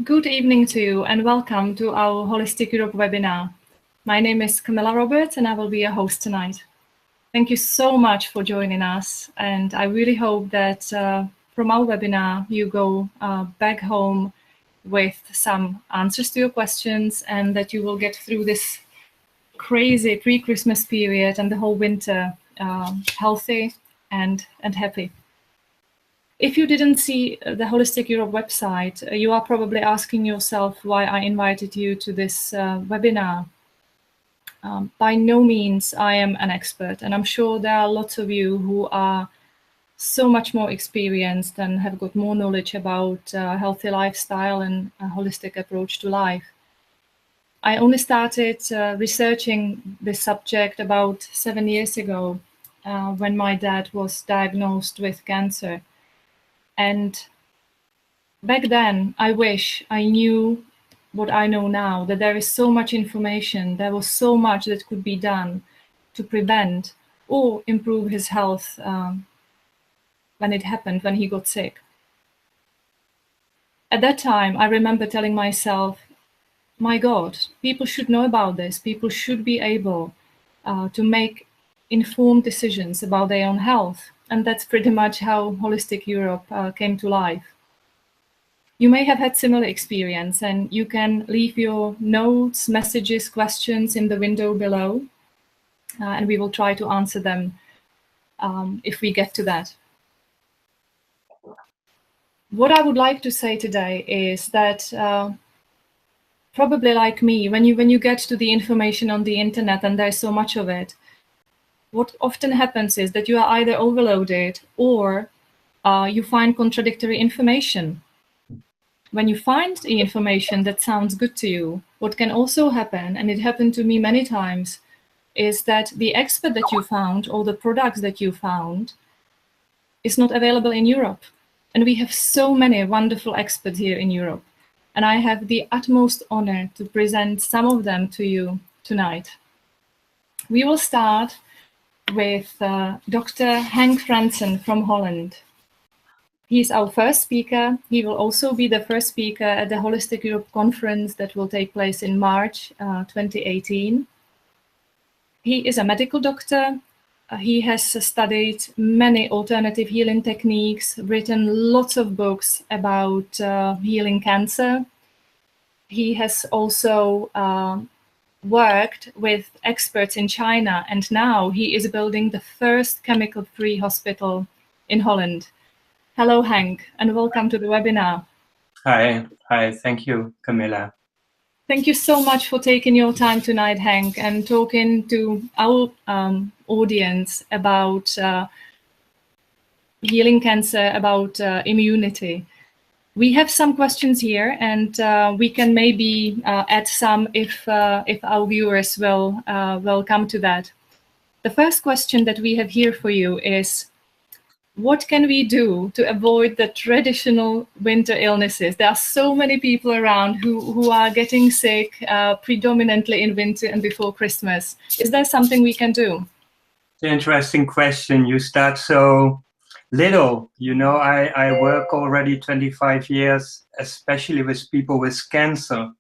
Good evening to you and welcome to our Holistic Europe webinar. My name is Camilla Roberts and I will be your host tonight. Thank you so much for joining us, and I really hope that from our webinar you go back home with some answers to your questions and that you will get through this crazy pre-Christmas period and the whole winter healthy and happy. If you didn't see the Holistic Europe website, you are probably asking yourself why I invited you to this webinar. By no means I am an expert, and I'm sure there are lots of you who are so much more experienced and have got more knowledge about healthy lifestyle and a holistic approach to life. I only started researching this subject about 7 years ago when my dad was diagnosed with cancer. And back then, I wish I knew what I know now, that there is so much information, there was so much that could be done to prevent or improve his health when it happened, when he got sick. At that time, I remember telling myself, my God, people should know about this. People should be able to make informed decisions about their own health. And that's pretty much how Holistic Europe came to life. You may have had similar experience, and you can leave your notes, messages, questions in the window below, and we will try to answer them if we get to that. What I would like to say today is that probably like me, when you get to the information on the internet and there's so much of it, what often happens is that you are either overloaded or you find contradictory information. When you find the information that sounds good to you, what can also happen, and it happened to me many times, is that the expert that you found or the products that you found is not available in Europe. And we have so many wonderful experts here in Europe. And I have the utmost honor to present some of them to you tonight. We will start with Dr. Henk Fransen from Holland. He's our first speaker. He will also be the first speaker at the Holistic Europe conference that will take place in March 2018. He is a medical doctor. He has studied many alternative healing techniques, written lots of books about healing cancer. He has also worked with experts in China, and now he is building the first chemical-free hospital in Holland. Hello, Henk, and welcome to the webinar. Hi, thank you, Camilla. Thank you so much for taking your time tonight, Henk, and talking to our audience about healing cancer, about immunity. We have some questions here, and we can maybe add some if our viewers will come to that. The first question that we have here for you is, what can we do to avoid the traditional winter illnesses? There are so many people around who are getting sick predominantly in winter and before Christmas. Is there something we can do? Interesting question. You start so little. You know, I work already 25 years, especially with people with cancer.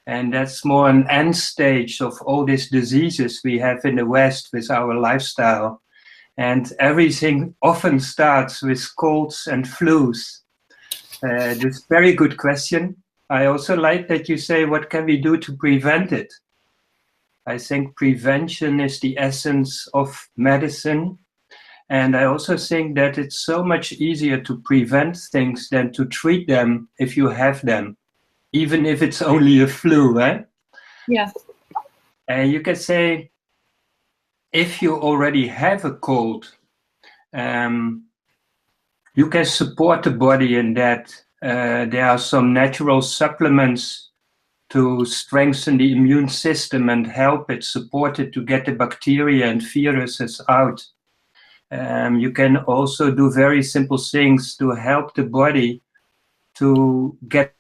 And that's more an end stage of all these diseases we have in the West with our lifestyle. And everything often starts with colds and flus. This is a very good question. I also like that you say, what can we do to prevent it? I think prevention is the essence of medicine. And I also think that it's so much easier to prevent things than to treat them if you have them, even if it's only a flu, right? Yeah. And you can say, if you already have a cold, you can support the body in that. There are some natural supplements to strengthen the immune system and help it, support it to get the bacteria and viruses out. You can also do very simple things to help the body to get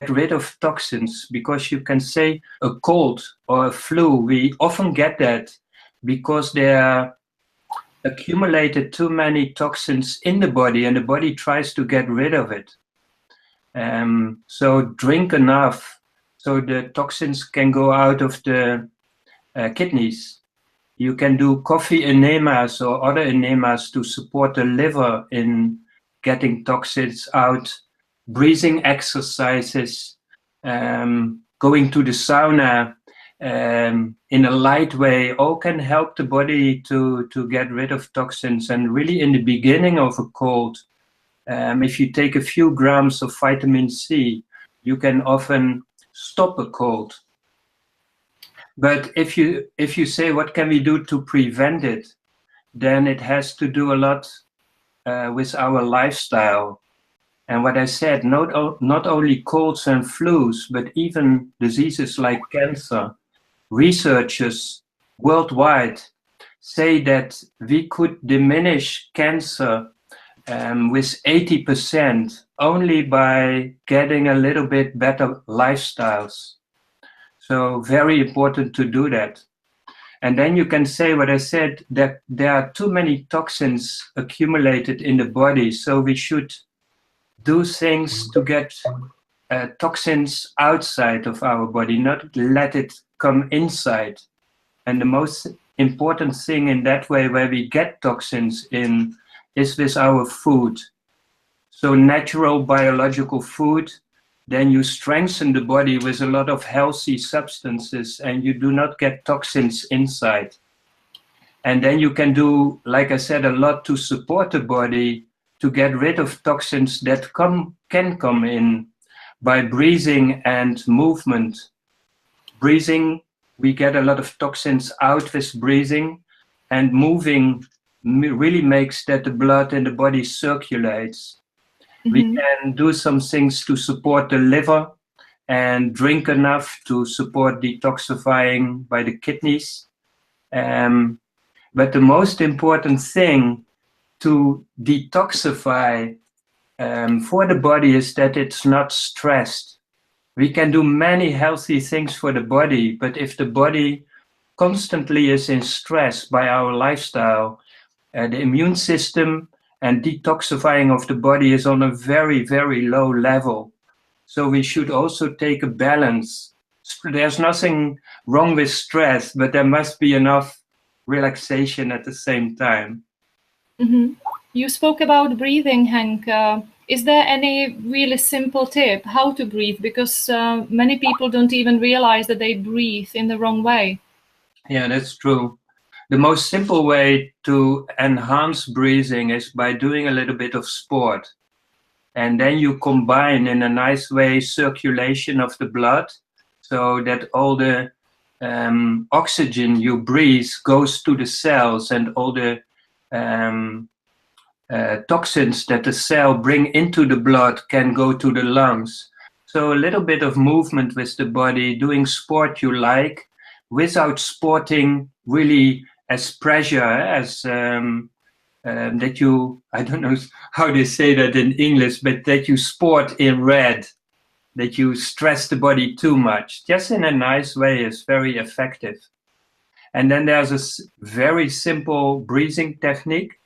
rid of toxins, because you can say a cold or a flu, we often get that because there are accumulated too many toxins in the body and the body tries to get rid of it. So drink enough so the toxins can go out of the kidneys. You can do coffee enemas or other enemas to support the liver in getting toxins out. Breathing exercises, going to the sauna in a light way, all can help the body to get rid of toxins. And really in the beginning of a cold, if you take a few grams of vitamin C, you can often stop a cold. But if you say, what can we do to prevent it? Then it has to do a lot with our lifestyle. And what I said, not only colds and flus, but even diseases like cancer. Researchers worldwide say that we could diminish cancer with 80% only by getting a little bit better lifestyles. So very important to do that. And then you can say what I said, that there are too many toxins accumulated in the body. So we should do things to get toxins outside of our body, not let it come inside. And the most important thing in that way where we get toxins in is with our food. So natural biological food, then you strengthen the body with a lot of healthy substances and you do not get toxins inside. And then you can do, like I said, a lot to support the body to get rid of toxins that can come in by breathing and movement. Breathing, we get a lot of toxins out with breathing, and moving really makes that the blood in the body circulates. Mm-hmm. We can do some things to support the liver and drink enough to support detoxifying by the kidneys. But the most important thing to detoxify for the body is that it's not stressed. We can do many healthy things for the body, but if the body constantly is in stress by our lifestyle, the immune system and detoxifying of the body is on a very, very low level. So we should also take a balance. There's nothing wrong with stress, but there must be enough relaxation at the same time. Mm-hmm. You spoke about breathing, Henk. Is there any really simple tip how to breathe? Because many people don't even realize that they breathe in the wrong way. Yeah, that's true. The most simple way to enhance breathing is by doing a little bit of sport. And then you combine in a nice way circulation of the blood so that all the oxygen you breathe goes to the cells, and all the toxins that the cell bring into the blood can go to the lungs. So a little bit of movement with the body, doing sport you like, without sporting really as pressure, as that you, I don't know how they say that in English, but that you sport in red, that you stress the body too much. Just in a nice way is very effective. And then there's a very simple breathing technique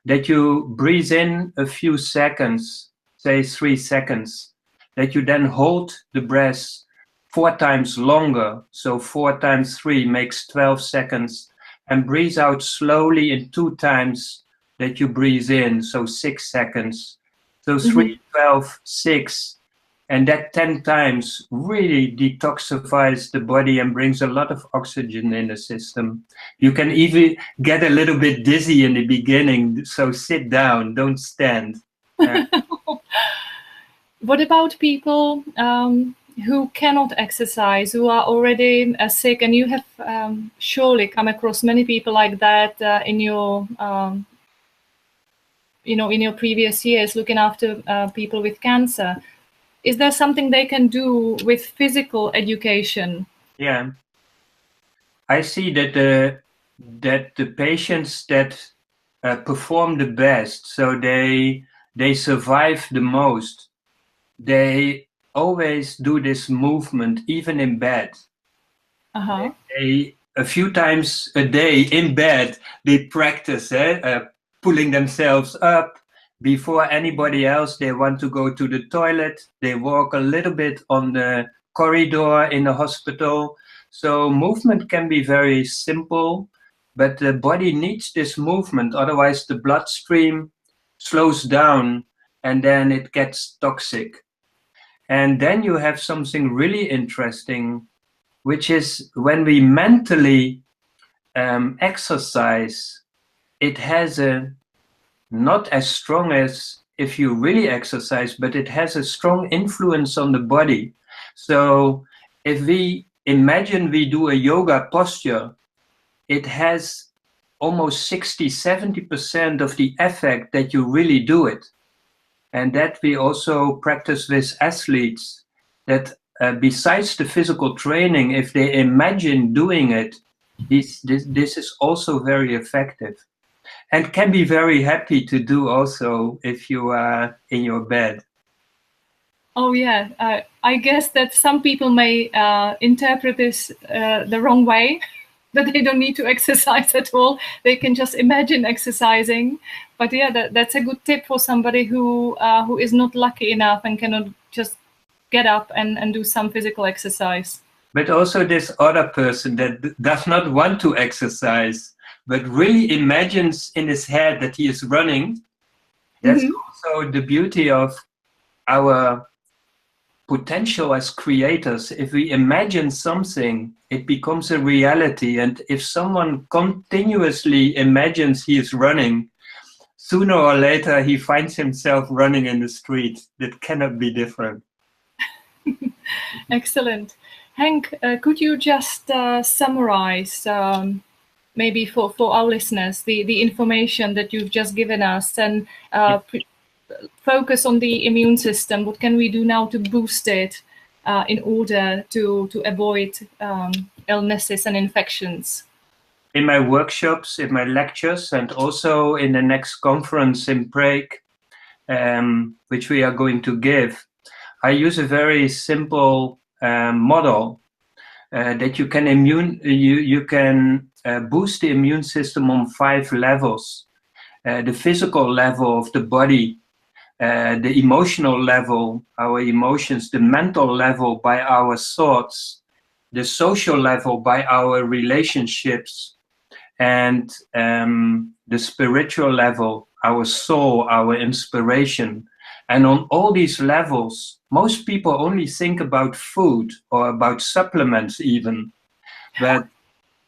that you breathe in a few seconds, say 3 seconds, that you then hold the breath 4 times longer. So 4 times 3 makes 12 seconds, and breathe out slowly in 2 times that you breathe in, so 6 seconds. So 3, 12, 6, and that 10 times really detoxifies the body and brings a lot of oxygen in the system. You can even get a little bit dizzy in the beginning, so sit down, don't stand. What about people who cannot exercise, who are already sick? And you have surely come across many people like that in your in your previous years looking after people with cancer. Is there something they can do with physical education? Yeah, I see that the patients that perform the best, so they survive the most, they always do this movement even in bed. They, a few times a day in bed, they practice pulling themselves up, before anybody else, they want to go to the toilet. They walk a little bit on the corridor in the hospital. So movement can be very simple, but the body needs this movement. Otherwise, the bloodstream slows down and then it gets toxic. And then you have something really interesting, which is when we mentally exercise, it has a not as strong as if you really exercise, but it has a strong influence on the body. So if we imagine we do a yoga posture, it has almost 60–70% of the effect that you really do it. And that we also practice with athletes, that besides the physical training, if they imagine doing it, this is also very effective. And can be very happy to do also if you are in your bed. Oh yeah, I guess that some people may interpret this the wrong way, that they don't need to exercise at all. They can just imagine exercising. But yeah, that's a good tip for somebody who is not lucky enough and cannot just get up and do some physical exercise. But also this other person that does not want to exercise, but really imagines in his head that he is running. That's also the beauty of our potential as creators. If we imagine something, it becomes a reality. And if someone continuously imagines he is running, sooner or later he finds himself running in the street. That cannot be different. Excellent. Hank, could you just summarize maybe for our listeners, the information that you've just given us, and focus on the immune system? What can we do now to boost it in order to avoid illnesses and infections? In my workshops, in my lectures, and also in the next conference in Prague, which we are going to give, I use a very simple model that you can boost the immune system on 5 levels. The physical level of the body, the emotional level, our emotions, the mental level by our thoughts, the social level by our relationships, and the spiritual level, our soul, our inspiration. And on all these levels, most people only think about food or about supplements even. But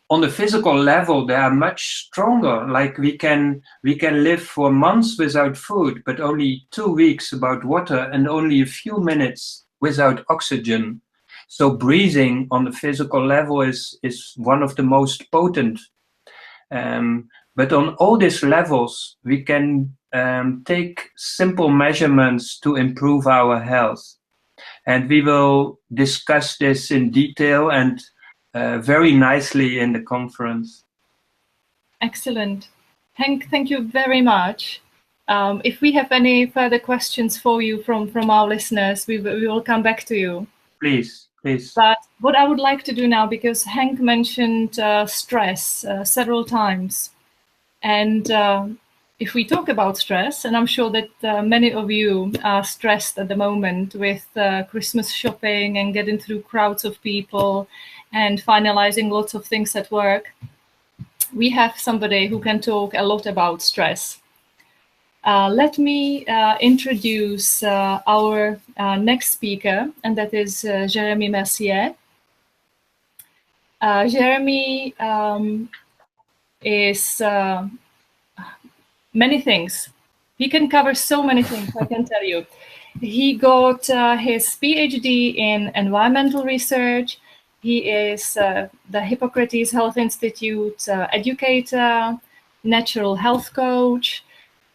on the physical level, they are much stronger. Like we can live for months without food, but only 2 weeks without water, and only a few minutes without oxygen. So breathing on the physical level is one of the most potent. But on all these levels, we can take simple measurements to improve our health. And we will discuss this in detail and very nicely in the conference. Excellent. Hank, thank you very much. If we have any further questions for you from our listeners, we will come back to you. Please, please. But what I would like to do now, because Hank mentioned stress several times, and if we talk about stress, and I'm sure that many of you are stressed at the moment with Christmas shopping and getting through crowds of people and finalizing lots of things at work, we have somebody who can talk a lot about stress. Let me introduce our next speaker, and that is Jeremy Mercier. Jeremy is many things. He can cover so many things, I can tell you. He got his PhD in environmental research. He is the Hippocrates Health Institute educator, natural health coach,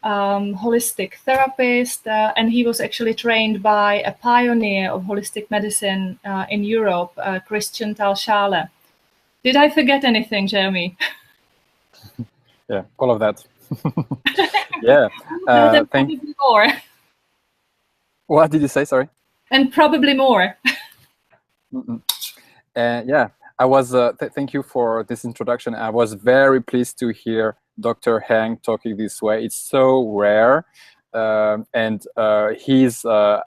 holistic therapist, and he was actually trained by a pioneer of holistic medicine in Europe, Christian Tal-Schale. Did I forget anything, Jeremy? Yeah, all of that. Yeah. Probably more. What did you say? Sorry. And probably more. Yeah, I was. Thank you for this introduction. I was very pleased to hear Dr. Hank talking this way. It's so rare and his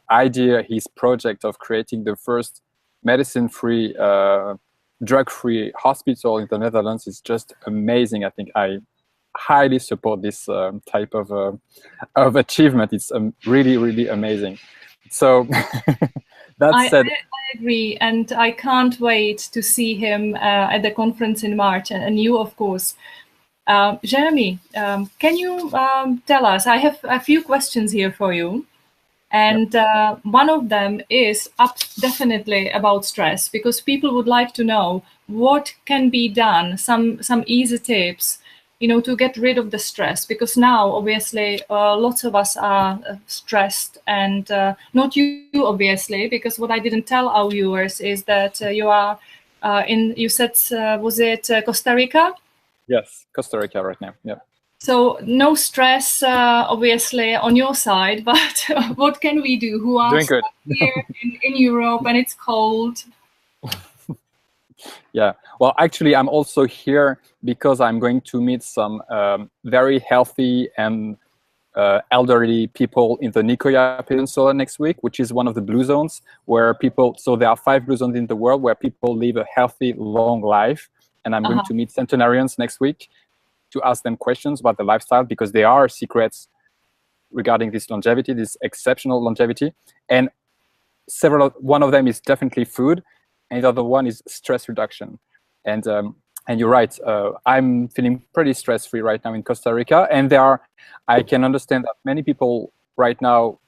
idea, his project of creating the first medicine-free, drug-free hospital in the Netherlands is just amazing. I think I highly support this type of achievement. It's really, really amazing. So that said, I agree, and I can't wait to see him at the conference in March, and you, of course. Jeremy, can you tell us? I have a few questions here for you, and one of them is definitely about stress, because people would like to know what can be done, some easy tips, you know, to get rid of the stress, because now obviously lots of us are stressed, and not you obviously, because what I didn't tell our viewers is that you are you said, was it Costa Rica? Yes, Costa Rica right now. Yeah. So no stress, obviously, on your side, but what can we do? Who are doing good here in Europe and it's cold? Yeah, well, actually, I'm also here because I'm going to meet some very healthy and elderly people in the Nicoya Peninsula next week, which is one of the blue zones where people, so there are 5 blue zones in the world where people live a healthy, long life. And I'm going to meet centenarians next week to ask them questions about the lifestyle, because there are secrets regarding this longevity, this exceptional longevity. And one of them is definitely food, and the other one is stress reduction. And you're right, I'm feeling pretty stress-free right now in Costa Rica. And I can understand that many people right now,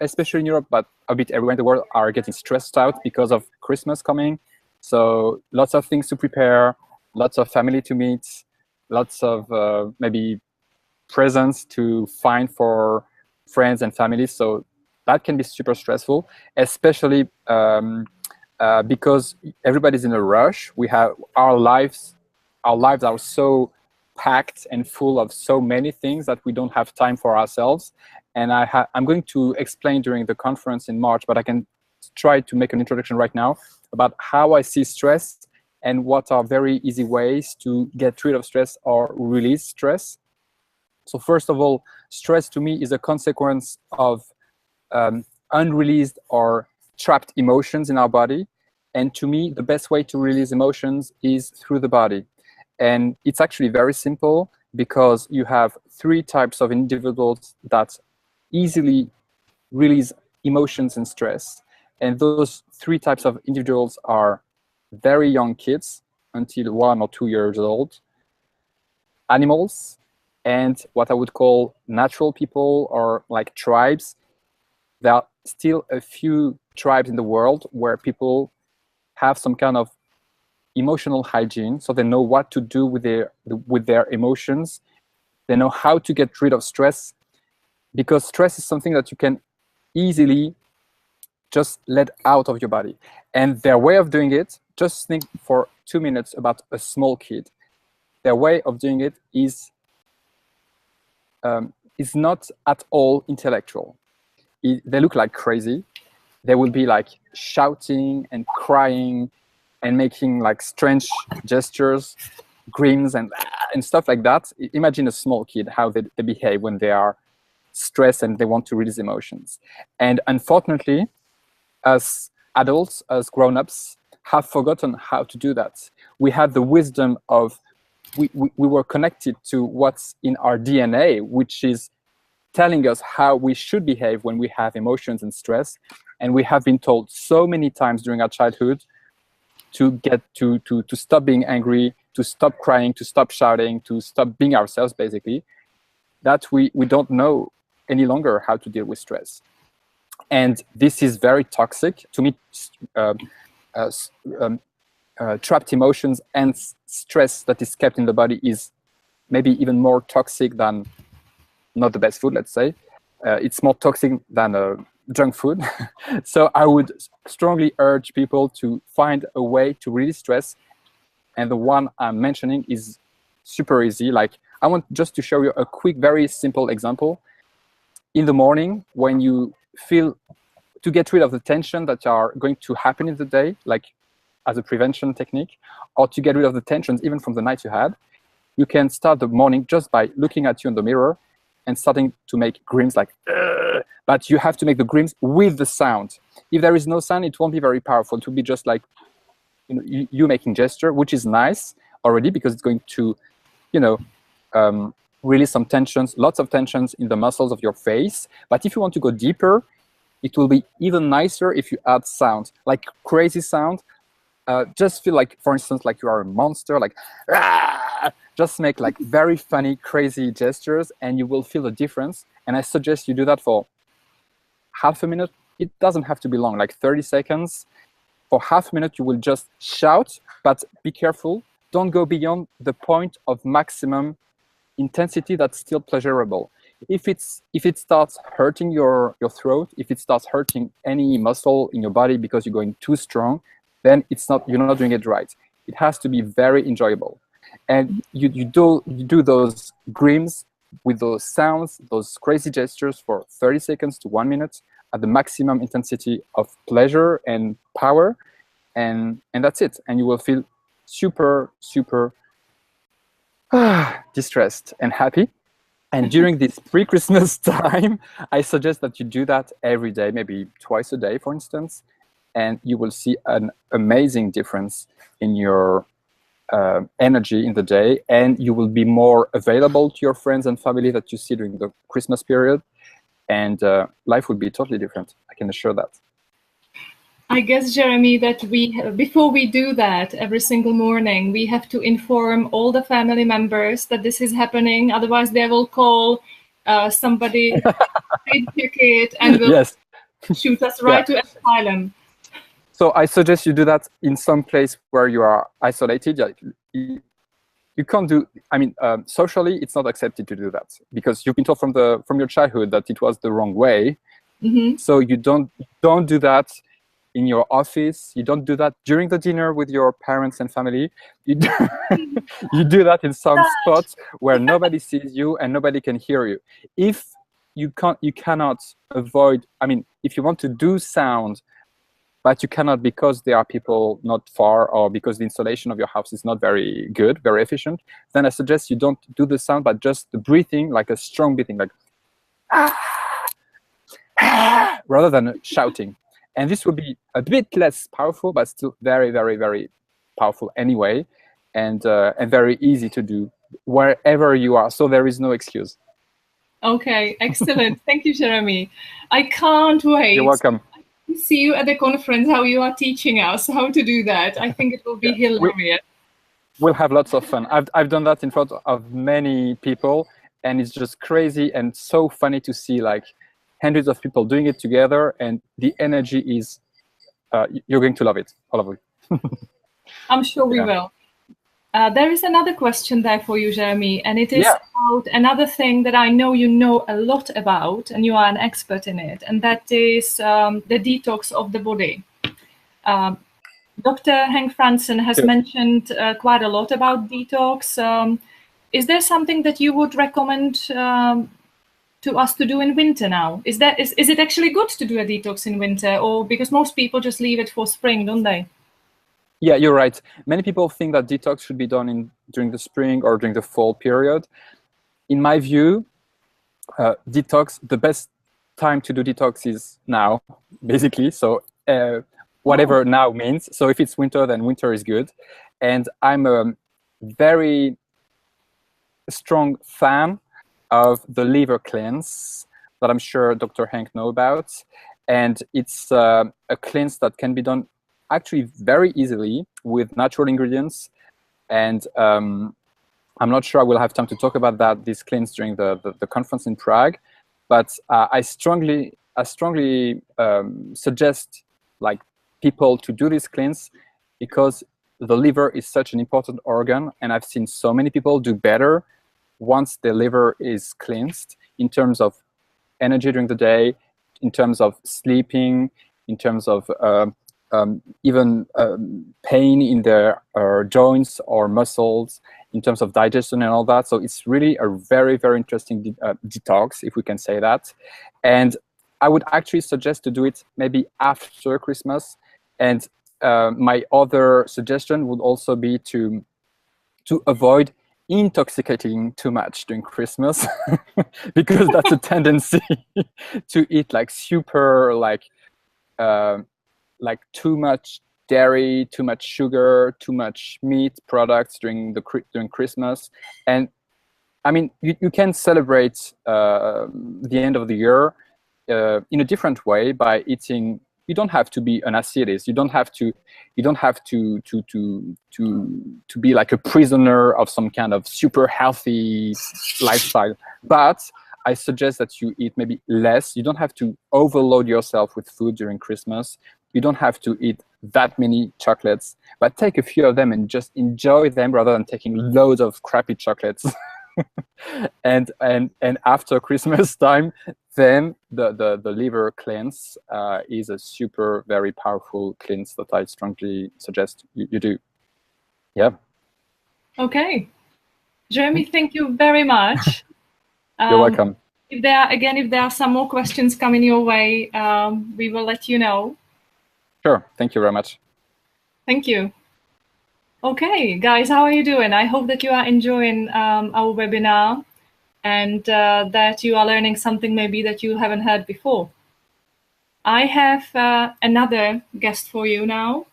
especially in Europe, but a bit everywhere in the world, are getting stressed out because of Christmas coming. So lots of things to prepare, lots of family to meet, lots of maybe presents to find for friends and family. So that can be super stressful, especially because everybody's in a rush. We have our lives are so packed and full of so many things that we don't have time for ourselves. And I'm going to explain during the conference in March, but I can try to make an introduction right now about how I see stress and what are very easy ways to get rid of stress or release stress. So first of all, stress to me is a consequence of unreleased or trapped emotions in our body. And to me, the best way to release emotions is through the body. And it's actually very simple, because you have 3 types of individuals that easily release emotions and stress. And those 3 types of individuals are very young kids, until 1 or 2 years old, animals, and what I would call natural people, or like tribes. There are still a few tribes in the world where people have some kind of emotional hygiene, so they know what to do with their emotions. They know how to get rid of stress, because stress is something that you can easily just let out of your body. And their way of doing it, just think for 2 minutes about a small kid. Their way of doing it is not at all intellectual. They look like crazy. They will be like shouting and crying and making like strange gestures, grins and stuff like that. Imagine a small kid, how they behave when they are stressed and they want to release emotions. And unfortunately, as adults, as grown-ups, have forgotten how to do that. We had the wisdom of, we were connected to what's in our DNA, which is telling us how we should behave when we have emotions and stress. And we have been told so many times during our childhood to get to stop being angry, to stop crying, to stop shouting, to stop being ourselves, basically, that we don't know any longer how to deal with stress. And this is very toxic. To me, trapped emotions and stress that is kept in the body is maybe even more toxic than not the best food, let's say. It's more toxic than junk food. So I would strongly urge people to find a way to release stress. And the one I'm mentioning is super easy. Like, I want just to show you a quick, very simple example. In the morning, when you feel to get rid of the tension that are going to happen in the day, like as a prevention technique, or to get rid of the tensions even from the night you had, you can start the morning just by looking at you in the mirror and starting to make grims like, but you have to make the grims with the sound. If there is no sound, it won't be very powerful. It will be just like, you know, you making gesture, which is nice already because it's going to, you know, release some tensions, lots of tensions in the muscles of your face. But if you want to go deeper, it will be even nicer if you add sound, like crazy sound. Just feel like, for instance, like you are a monster, like, ah! Just make like very funny, crazy gestures, and you will feel the difference. And I suggest you do that for half a minute. It doesn't have to be long, like 30 seconds. For half a minute, you will just shout, but be careful. Don't go beyond the point of maximum intensity that's still pleasurable. If it starts hurting your throat, if it starts hurting any muscle in your body because you're going too strong, then you're not doing it right. It has to be very enjoyable. And you do those grims with those sounds, those crazy gestures for 30 seconds to 1 minute at the maximum intensity of pleasure and power, and that's it. And you will feel super, super distressed and happy. And during this pre-Christmas time, I suggest that you do that every day, maybe twice a day, for instance, and you will see an amazing difference in your energy in the day, and you will be more available to your friends and family that you see during the Christmas period, and life will be totally different. I can assure that. I guess, Jeremy, that before we do that every single morning, we have to inform all the family members that this is happening. Otherwise, they will call somebody, pay the ticket, and will shoot us right to asylum. So I suggest you do that in some place where you are isolated. You can't do. I mean, socially, it's not accepted to do that because you've been told from your childhood that it was the wrong way. Mm-hmm. So you don't do that in your office. You don't do that during the dinner with your parents and family. You do that in some spots where nobody sees you and nobody can hear you. If you cannot avoid. I mean, if you want to do sound, but you cannot because there are people not far or because the insulation of your house is not very good, very efficient, then I suggest you don't do the sound, but just the breathing, like a strong breathing, like rather than shouting. And this will be a bit less powerful, but still very, very, very powerful anyway, and very easy to do wherever you are. So there is no excuse. Okay, excellent. Thank you, Jeremy. I can't wait. You're welcome. See you at the conference, how you are teaching us how to do that. I think it will be hilarious. We'll have lots of fun. I've done that in front of many people, and it's just crazy and so funny to see like hundreds of people doing it together, and the energy is you're going to love it, all of you. I'm sure we will. There is another question there for you, Jeremy, and it is about another thing that I know you know a lot about, and you are an expert in it, and that is the detox of the body. Dr. Henk Frandsen has mentioned quite a lot about detox. Is there something that you would recommend to us to do in winter now? Is it actually good to do a detox in winter, or because most people just leave it for spring, don't they? Yeah, you're right. Many people think that detox should be done during the spring or during the fall period. In my view, the best time to do detox is now, basically. So whatever now means. So if it's winter, then winter is good. And I'm a very strong fan of the liver cleanse that I'm sure Dr. Henk knows about. And it's a cleanse that can be done actually very easily with natural ingredients, and I'm not sure I will have time to talk about this cleanse during the conference in Prague, but I strongly suggest like people to do this cleanse because the liver is such an important organ, and I've seen so many people do better once the liver is cleansed in terms of energy during the day, in terms of sleeping, in terms of even pain in their joints or muscles, in terms of digestion and all that. So it's really a very, very interesting detox, if we can say that. And I would actually suggest to do it maybe after Christmas. And my other suggestion would also be to avoid intoxicating too much during Christmas because that's a tendency to eat like super like too much dairy, too much sugar, too much meat products during Christmas. And I mean, you can celebrate the end of the year in a different way by eating. You don't have to be an ascetic. You don't have to be like a prisoner of some kind of super healthy lifestyle. But I suggest that you eat maybe less. You don't have to overload yourself with food during Christmas. You don't have to eat that many chocolates, but take a few of them and just enjoy them rather than taking loads of crappy chocolates. and after Christmas time, then the liver cleanse is a super very powerful cleanse that I strongly suggest you do. Yeah. Okay, Jeremy, thank you very much. You're welcome. If there are some more questions coming your way, we will let you know. Sure. Thank you very much. Thank you. Okay, guys, how are you doing? I hope that you are enjoying our webinar and that you are learning something maybe that you haven't heard before. I have another guest for you now.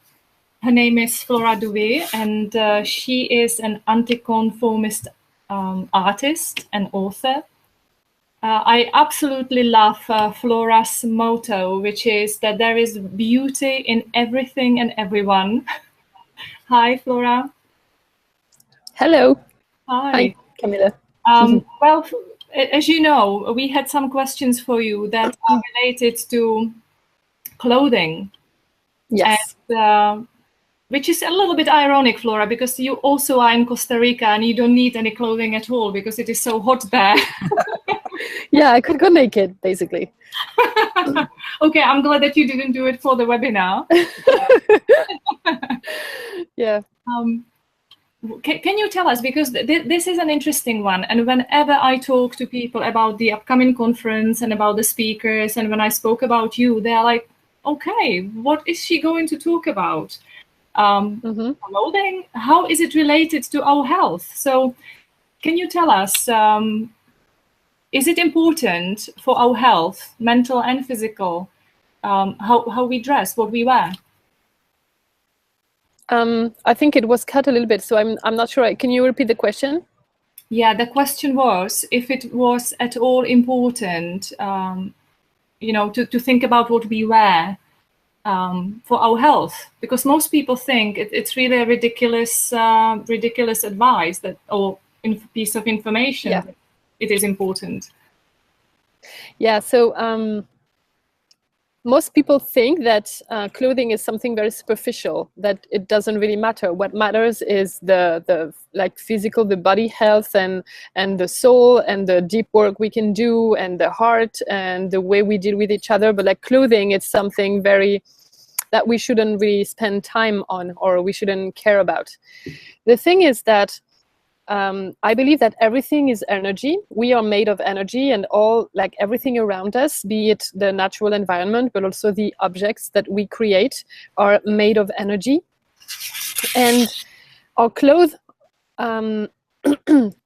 Her name is Flora Duvet, and she is an anti-conformist artist and author. I absolutely love Flora's motto, which is that there is beauty in everything and everyone. Hi, Flora. Hello. Hi, Camilla. Well, as you know, we had some questions for you that are related to clothing. Yes. And, which is a little bit ironic, Flora, because you also are in Costa Rica and you don't need any clothing at all because it is so hot there. Yeah, I could go naked, basically. Okay, I'm glad that you didn't do it for the webinar. Yeah. Can you tell us, because this is an interesting one, and whenever I talk to people about the upcoming conference and about the speakers, and when I spoke about you, they're like, okay, what is she going to talk about? Clothing, how is it related to our health? So can you tell us, is it important for our health, mental and physical, how we dress, what we wear? I think it was cut a little bit, so I'm not sure. Can you repeat the question? Yeah, the question was if it was at all important, you know, to think about what we wear for our health, because most people think it's really a ridiculous advice that, or piece of information. Yeah. It is important. Yeah. So most people think that clothing is something very superficial, that it doesn't really matter. What matters is the like physical, the body health, and the soul, and the deep work we can do, and the heart, and the way we deal with each other. But like clothing, it's something very that we shouldn't really spend time on, or we shouldn't care about. The thing is that I believe that everything is energy. We are made of energy, and all, like everything around us, be it the natural environment, but also the objects that we create, are made of energy. And our clothes are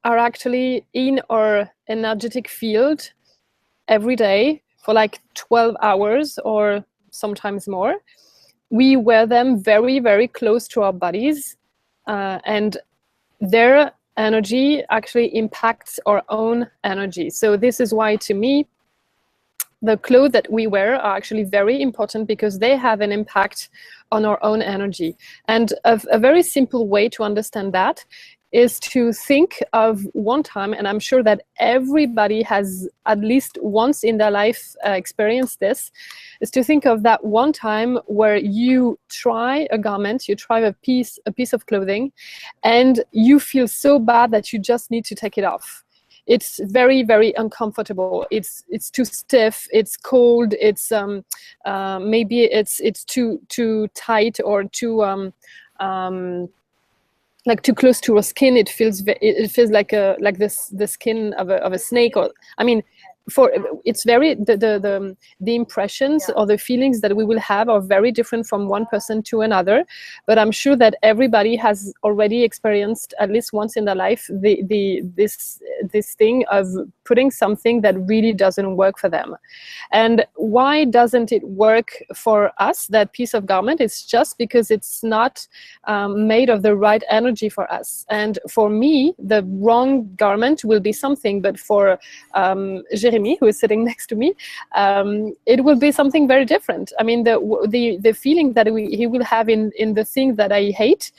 actually in our energetic field every day for like 12 hours or sometimes more. We wear them very, very close to our bodies, and their energy actually impacts our own energy. So this is why, to me, the clothes that we wear are actually very important, because they have an impact on our own energy. And a very simple way to understand that is to think of one time, and I'm sure that everybody has at least once in their life experienced this, is to think of that one time where you try a garment, you try a piece of clothing, and you feel so bad that you just need to take it off. It's very, very uncomfortable. It's too stiff. It's cold. It's maybe it's too tight, or too like too close to your skin. It feels like the skin of a snake. Or I mean, it's very the impressions or the feelings that we will have are very different from one person to another, but I'm sure that everybody has already experienced at least once in their life this thing of putting something that really doesn't work for them. And why doesn't it work for us, that piece of garment? It's just because it's not made of the right energy for us. And for me, the wrong garment will be something, but for Jeremy, who is sitting next to me, it will be something very different. I mean, the feeling that he will have in the thing that I hate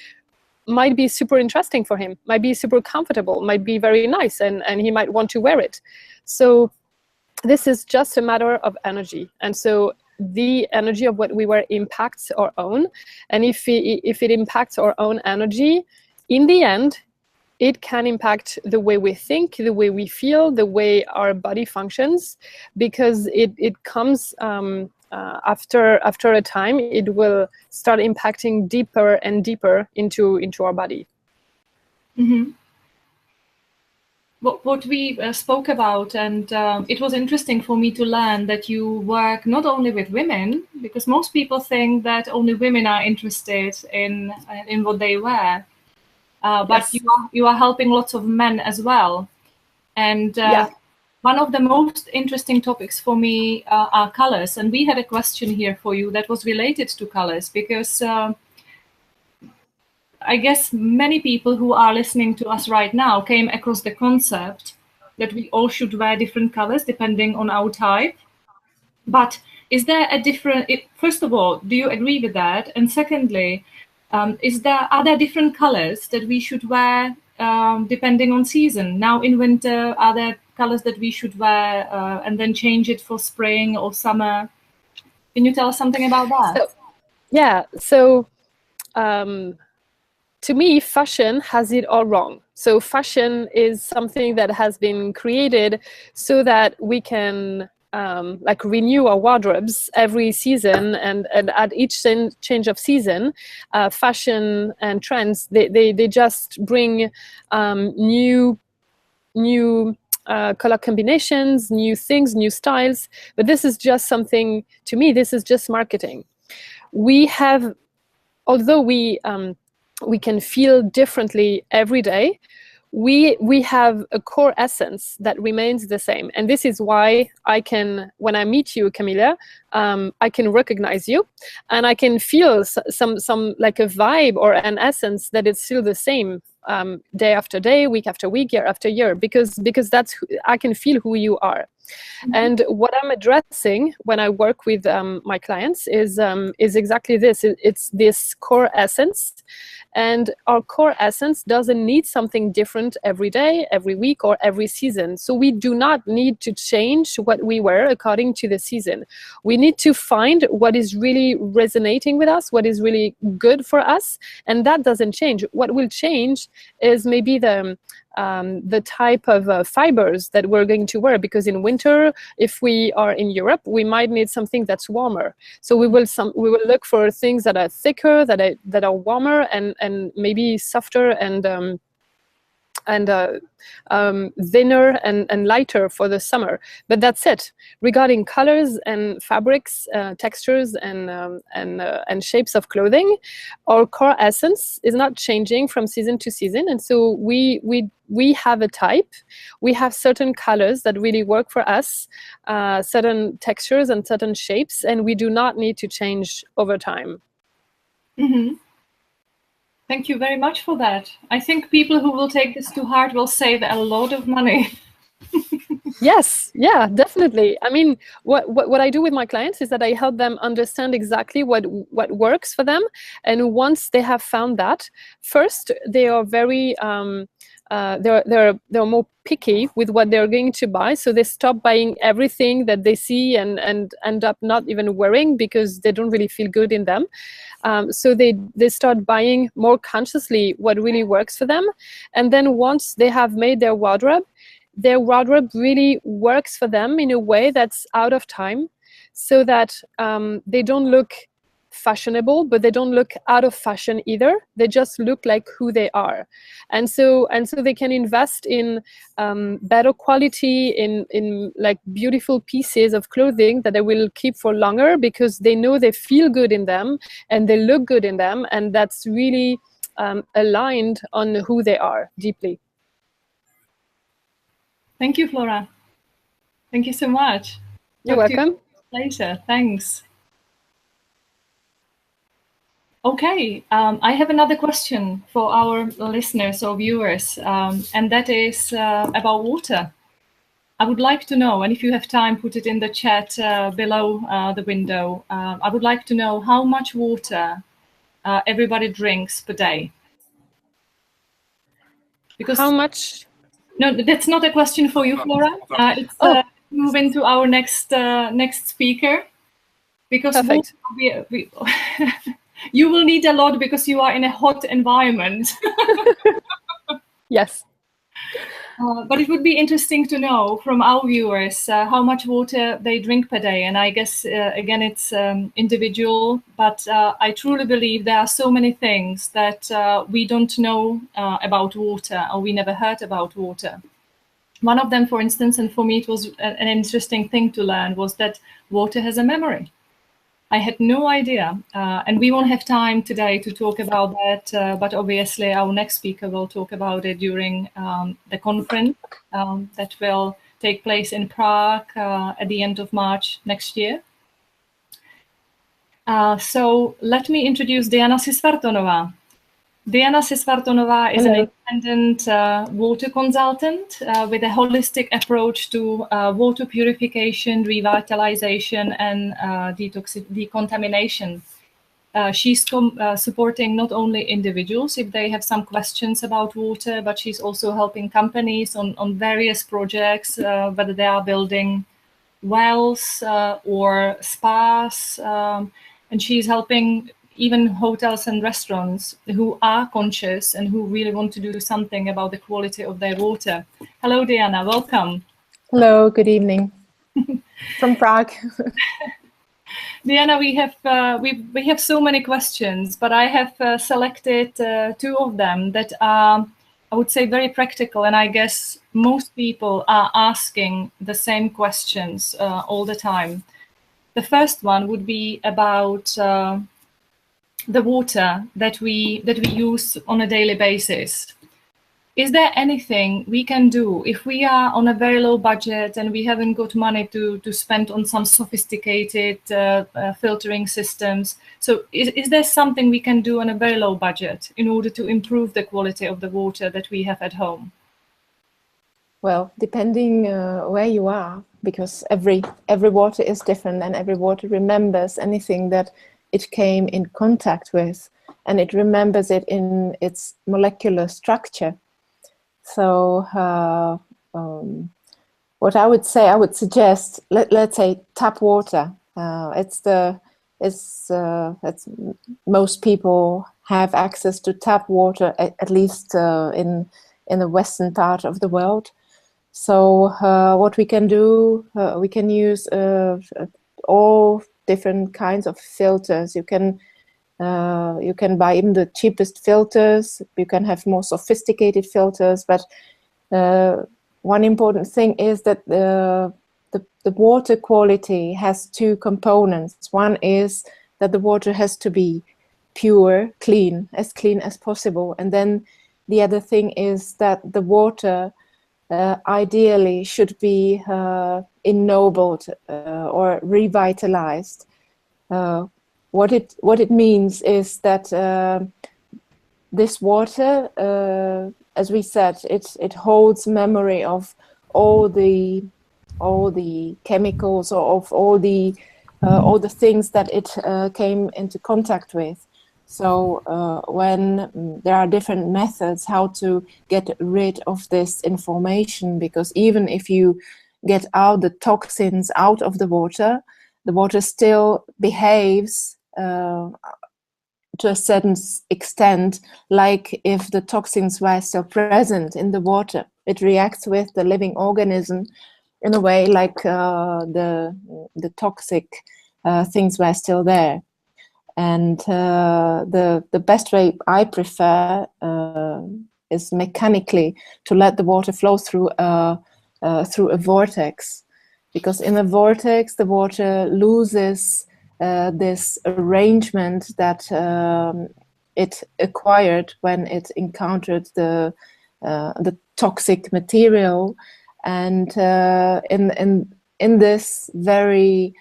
might be super interesting for him, might be super comfortable, might be very nice, and he might want to wear it. So this is just a matter of energy. And so the energy of what we wear impacts our own. And if it impacts our own energy, in the end, it can impact the way we think, the way we feel, the way our body functions, because it comes after a time. It will start impacting deeper and deeper into our body. Mm-hmm. What we spoke about, and it was interesting for me to learn that you work not only with women, because most people think that only women are interested in what they wear. But Yes. you are helping lots of men as well. And one of the most interesting topics for me are colors. And we had a question here for you that was related to colors, because I guess many people who are listening to us right now came across the concept that we all should wear different colors depending on our type. But is there a different, first of all, do you agree with that? And secondly, are there different colors that we should wear depending on season? Now in winter, are there colors that we should wear and then change it for spring or summer? Can you tell us something about that? So to me, fashion has it all wrong. So fashion is something that has been created so that we can like renew our wardrobes every season, and at each change of season, fashion and trends, they just bring new color combinations, new things, new styles. But this is just something, to me, this is just marketing. We have, although we can feel differently every day, we have a core essence that remains the same. And this is why I can, when I meet you, Camilla, I can recognize you, and I can feel some like a vibe or an essence that is still the same day after day, week after week, year after year, because that's I can feel who you are. Mm-hmm. And what I'm addressing when I work with my clients is exactly this. It's this core essence. And our core essence doesn't need something different every day, every week, or every season. So we do not need to change what we wear according to the season. We need to find what is really resonating with us, what is really good for us, and that doesn't change. What will change is maybe the type of fibers that we're going to wear, because in winter, if we are in Europe, we might need something that's warmer. So we will look for things that are thicker, that are warmer, and maybe softer and thinner and lighter for the summer. But that's it. Regarding colors and fabrics, textures and shapes of clothing, our core essence is not changing from season to season. And so we have a type. We have certain colors that really work for us, certain textures and certain shapes, and we do not need to change over time. Mm-hmm. Thank you very much for that. I think people who will take this to heart will save a lot of money. Yes, yeah, definitely. I mean, what I do with my clients is that I help them understand exactly what works for them. And once they have found that, first, they are very they're more picky with what they're going to buy, so they stop buying everything that they see and end up not even wearing because they don't really feel good in them. So they start buying more consciously what really works for them, and then once they have made their wardrobe really works for them in a way that's out of time, so that they don't look fashionable, but they don't look out of fashion either. They just look like who they are, and so they can invest in better quality, in like beautiful pieces of clothing that they will keep for longer, because they know they feel good in them and they look good in them, and that's really aligned on who they are deeply. Thank you, Flora. Thank you so much. You're welcome. Later. Thanks. Okay, I have another question for our listeners or viewers, and that is about water. I would like to know, and if you have time, put it in the chat below the window. I would like to know how much water everybody drinks per day. Because how much? No, that's not a question for you, Flora. It's move into our next speaker, because you will need a lot because you are in a hot environment. Yes. But it would be interesting to know from our viewers how much water they drink per day. And I guess, again, it's individual, but I truly believe there are so many things that we don't know about water, or we never heard about water. One of them, for instance, and for me it was an interesting thing to learn, was that water has a memory. I had no idea, and we won't have time today to talk about that, but obviously our next speaker will talk about it during the conference that will take place in Prague at the end of March next year. So let me introduce Diana Sisvartonova. Diana Sisvartonova is an independent water consultant with a holistic approach to water purification, revitalization, and decontamination. She's supporting not only individuals if they have some questions about water, but she's also helping companies on various projects, whether they are building wells or spas, and she's helping even hotels and restaurants who are conscious and who really want to do something about the quality of their water. Hello, Diana, welcome. Hello, good evening from Prague. Diana, we have so many questions, but I have selected two of them that are, I would say, very practical, and I guess most people are asking the same questions all the time. The first one would be about the water that we use on a daily basis. Is there anything we can do if we are on a very low budget and we haven't got money to spend on some sophisticated filtering systems? So is there something we can do on a very low budget in order to improve the quality of the water that we have at home? Well, depending where you are, because every water is different, and every water remembers anything that it came in contact with, and it remembers it in its molecular structure. So what I would suggest, let's say tap water. Most people have access to tap water, at least in the western part of the world. So what we can do, we can use all different kinds of filters. You can buy even the cheapest filters. You can have more sophisticated filters, but one important thing is that the water quality has two components. One is that the water has to be pure, clean as possible, and then the other thing is that the water ideally should be ennobled or revitalized. What it means is that this water, as we said, it holds memory of all the chemicals, or of all the things that it came into contact with. So when there are different methods how to get rid of this information, because even if you get out the toxins out of the water still behaves to a certain extent like if the toxins were still present in the water. It reacts with the living organism in a way like the toxic things were still there. And the best way I prefer is mechanically to let the water flow through a vortex, because in a vortex the water loses this arrangement that it acquired when it encountered the toxic material, and in this very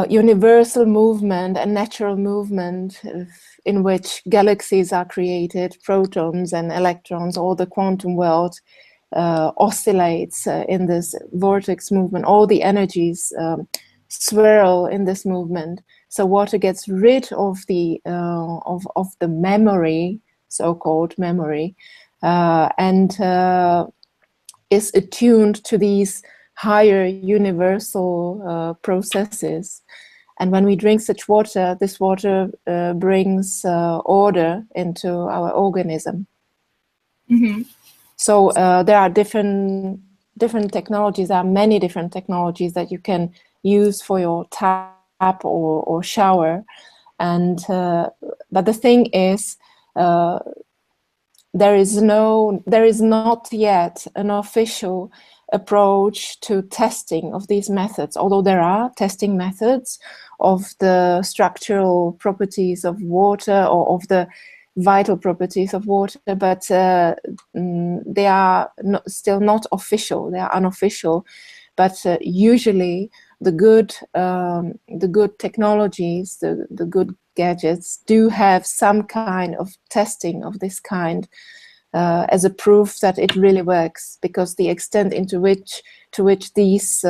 universal movement and natural movement in which galaxies are created, protons and electrons, all the quantum world oscillates in this vortex movement. All the energies swirl in this movement. So water gets rid of the memory, so-called memory, and is attuned to these higher universal processes. And when we drink such water, this water brings order into our organism. Mm-hmm. So there are different technologies. There are many different technologies that you can use for your tap or shower. And but the thing is, there is not yet an official approach to testing of these methods, although there are testing methods of the structural properties of water or of the vital properties of water, but they are still not official. They are unofficial, but usually the good technologies, the good gadgets do have some kind of testing of this kind as a proof that it really works, because the extent to which these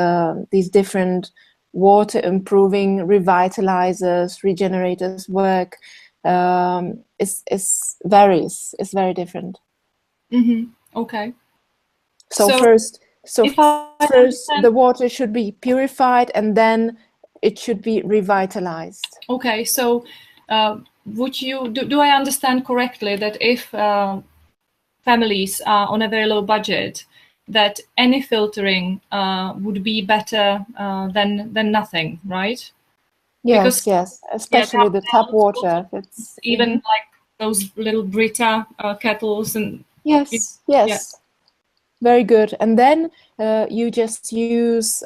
different water improving revitalizers, regenerators work is very different. Mm-hmm. Okay. So first the water should be purified, and then it should be revitalized. Okay, so would you do I understand correctly that if families are on a very low budget, that any filtering would be better than nothing, right? Yes, yes, especially the tap water. It's even like those little Brita kettles and yes. Yeah. Very good. And then you just use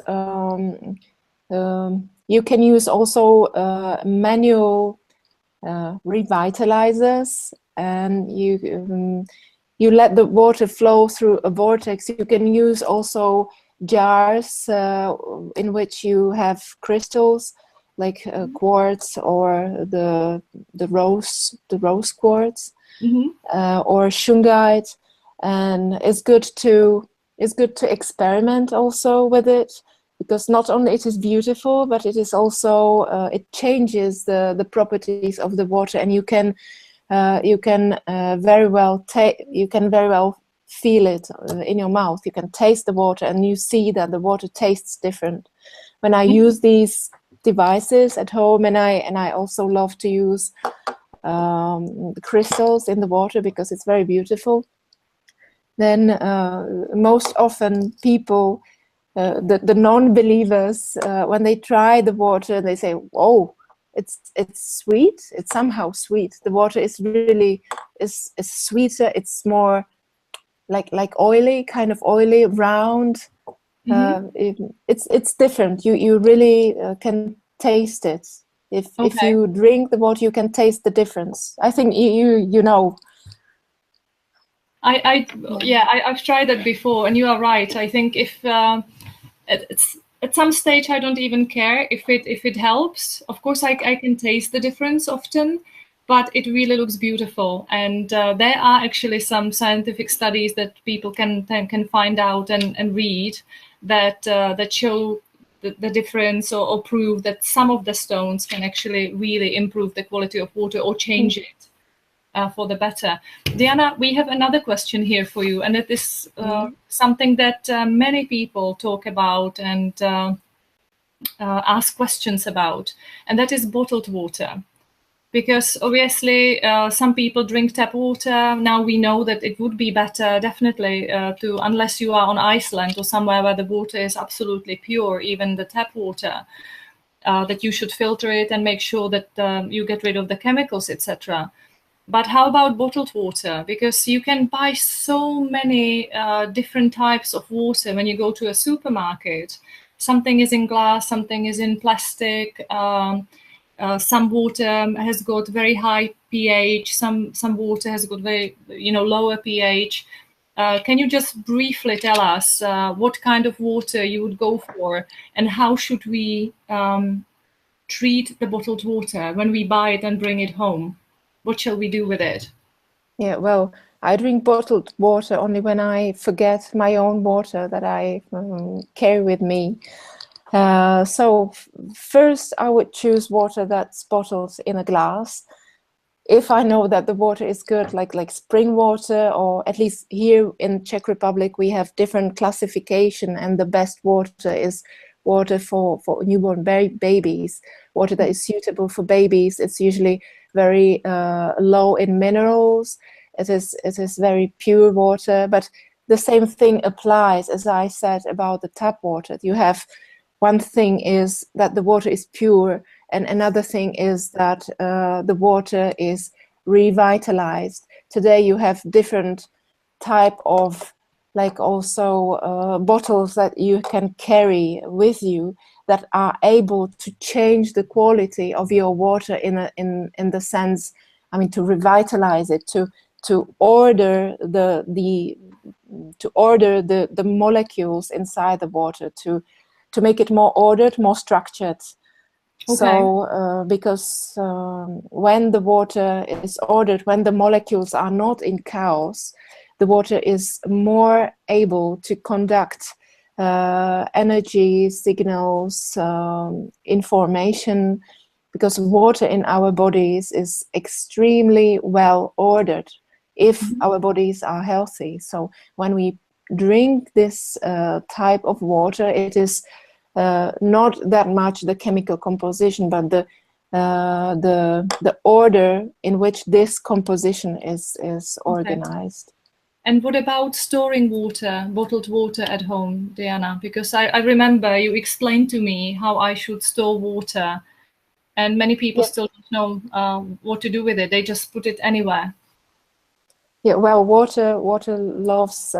you can use also manual revitalizers, and you let the water flow through a vortex. You can use also jars in which you have crystals, like quartz or the rose quartz, or shungite, and it's good to experiment also with it, because not only it is beautiful, but it is also it changes the properties of the water, and you can very well feel it in your mouth. You can taste the water, and you see that the water tastes different. When I use these devices at home, and I also love to use the crystals in the water because it's very beautiful, then most often people, the non-believers, when they try the water, they say, "Oh, it's sweet. It's somehow sweet. The water is really is sweeter. It's more like oily, kind of oily, round. It's different. You really can taste it. If you drink the water, you can taste the difference. I think you know." I've tried that before, and you are right. I think if it's at some stage, I don't even care if it helps. Of course, I can taste the difference often, but it really looks beautiful. And there are actually some scientific studies that people can find out and read that show the difference or prove that some of the stones can actually really improve the quality of water or change it for the better. Diana, we have another question here for you, and it is something that many people talk about and ask questions about, and that is bottled water. Because obviously some people drink tap water. Now we know that it would be better, definitely, unless you are on Iceland or somewhere where the water is absolutely pure, even the tap water. that you should filter it and make sure that you get rid of the chemicals, etc. But how about bottled water? Because you can buy so many different types of water when you go to a supermarket. Something is in glass, something is in plastic. Some water has got very high pH. Some water has got very lower pH. Can you just briefly tell us what kind of water you would go for, and how should we treat the bottled water when we buy it and bring it home? What shall we do with it? Yeah, well, I drink bottled water only when I forget my own water that I carry with me. So first I would choose water that's bottled in a glass. If I know that the water is good, like spring water, or at least here in Czech Republic, we have different classification, and the best water is water for newborn babies, water that is suitable for babies. It's usually very low in minerals. It is very pure water, but the same thing applies, as I said, about the tap water. You have one thing is that the water is pure, and another thing is that the water is revitalized. Today you have different type of also bottles that you can carry with you that are able to change the quality of your water in the sense, I mean, to revitalize it, to order the molecules inside the water, to make it more ordered, more structured. Okay. So because when the water is ordered, when the molecules are not in chaos, the water is more able to conduct energy, signals, information, because water in our bodies is extremely well ordered if our bodies are healthy. So when we drink this type of water, it is not that much the chemical composition, but the order in which this composition is organized. And what about storing water, bottled water at home, Diana? Because I remember you explained to me how I should store water, and many people still don't know what to do with it. They just put it anywhere. Yeah, well, water loves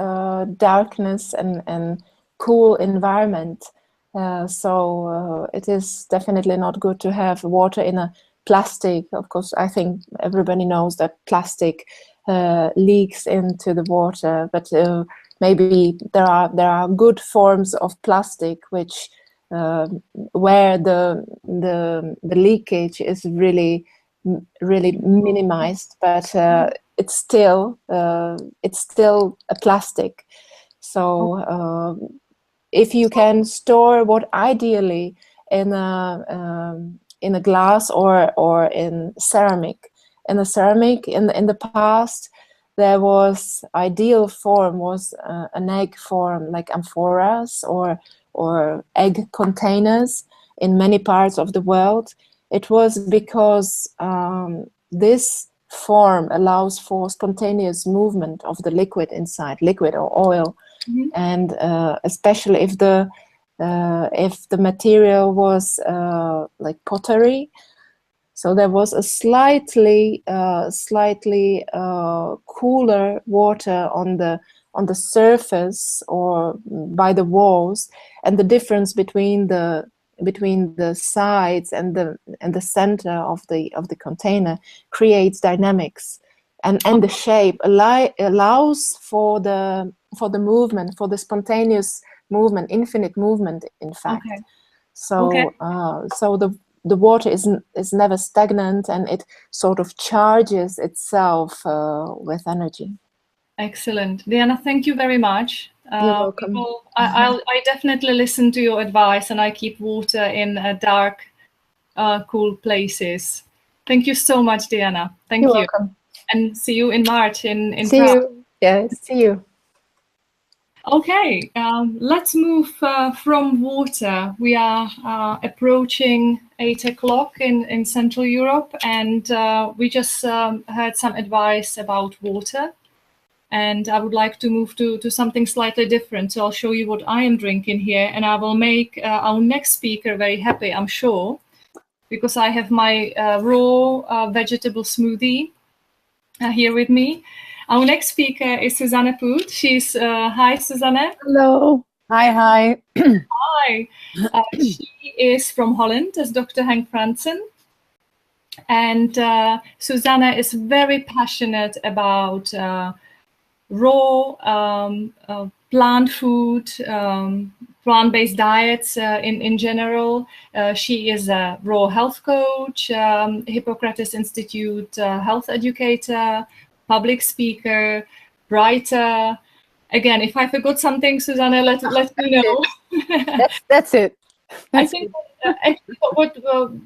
darkness and cool environment. So it is definitely not good to have water in a plastic. Of course, I think everybody knows that plastic leaks into the water, but maybe there are good forms of plastic which where the leakage is really minimized, but it's still a plastic. So if you can store what ideally in a glass or in ceramic. In the ceramic, in the past, there was ideal form was an egg form, like amphoras or egg containers in many parts of the world. It was because this form allows for spontaneous movement of the liquid inside, liquid or oil, and especially if the material was like pottery. So there was a slightly cooler water on the surface or by the walls, and the difference between the sides and the center of the container creates dynamics, and the shape allows for the movement, for the spontaneous movement, infinite movement, in fact. Okay. So so the water is never stagnant, and it sort of charges itself with energy. Excellent. Diana, thank you very much. You're welcome. I definitely listen to your advice, and I keep water in dark, cool places. Thank you so much, Diana. Thank you. You're welcome. And see you in March in see Prague. You. Yeah, see you. Okay, let's move from water. We are approaching 8 o'clock in Central Europe, and we just heard some advice about water. And I would like to move to something slightly different. So I'll show you what I am drinking here, and I will make our next speaker very happy, I'm sure, because I have my raw vegetable smoothie here with me. Our next speaker is Susanne Poot. She's, hi, Susanne. Hello. Hi. Hi. She is from Holland, as Dr. Henk Franzen. And Susanne is very passionate about raw plant food, plant-based diets in general. She is a raw health coach, Hippocrates Institute health educator, public speaker, writer. Again, if I forgot something, Susanne, let me know. That's it. I think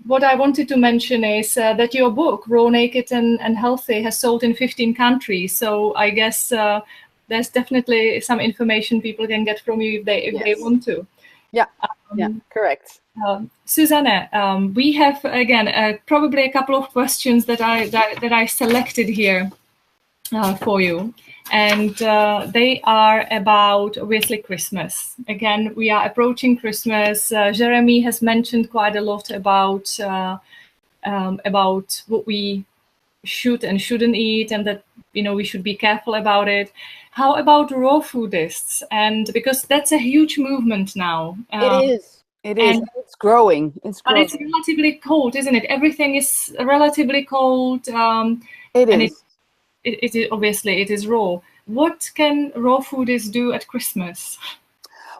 what I wanted to mention is that your book, Raw, Naked and Healthy, has sold in 15 countries. So I guess there's definitely some information people can get from you if they want to. Yeah, correct. Susanne, we have again probably a couple of questions that I selected here for you. And they are about, obviously, Christmas. Again, we are approaching Christmas. Jeremy has mentioned quite a lot about what we should and shouldn't eat, and that, you know, we should be careful about it. How about raw foodists? And because that's a huge movement now. It is. It's growing. But it's relatively cold, isn't it? Everything is relatively cold. It is. It is obviously it is raw. What can raw foodists do at Christmas?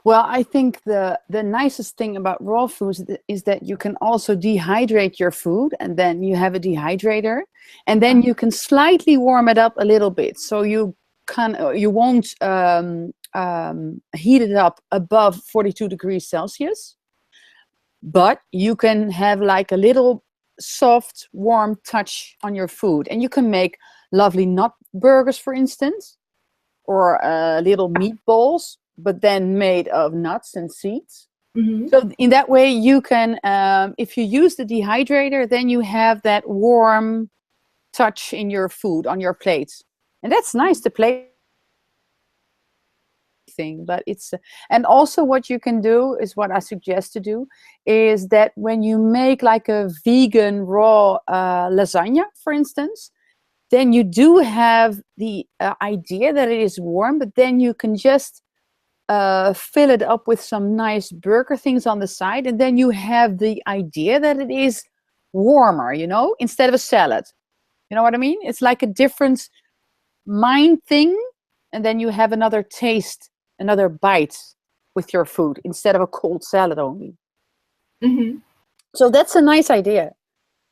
Well, I think the nicest thing about raw foods is that you can also dehydrate your food, and then you have a dehydrator, and then you can slightly warm it up a little bit, so you won't heat it up above 42 degrees Celsius, but you can have like a little soft, warm touch on your food, and you can make lovely nut burgers, for instance, or little meatballs, but then made of nuts and seeds. Mm-hmm. So in that way, you can, if you use the dehydrator, then you have that warm touch in your food on your plate, and that's nice to play. But it's and also what you can do is what I suggest to do is that when you make like a vegan raw lasagna, for instance, then you do have the idea that it is warm, but then you can just fill it up with some nice burger things on the side, and then you have the idea that it is warmer, you know, instead of a salad. You know what I mean? It's like a different mind thing, and then you have another taste, another bite with your food instead of a cold salad only. Mm-hmm. So that's a nice idea.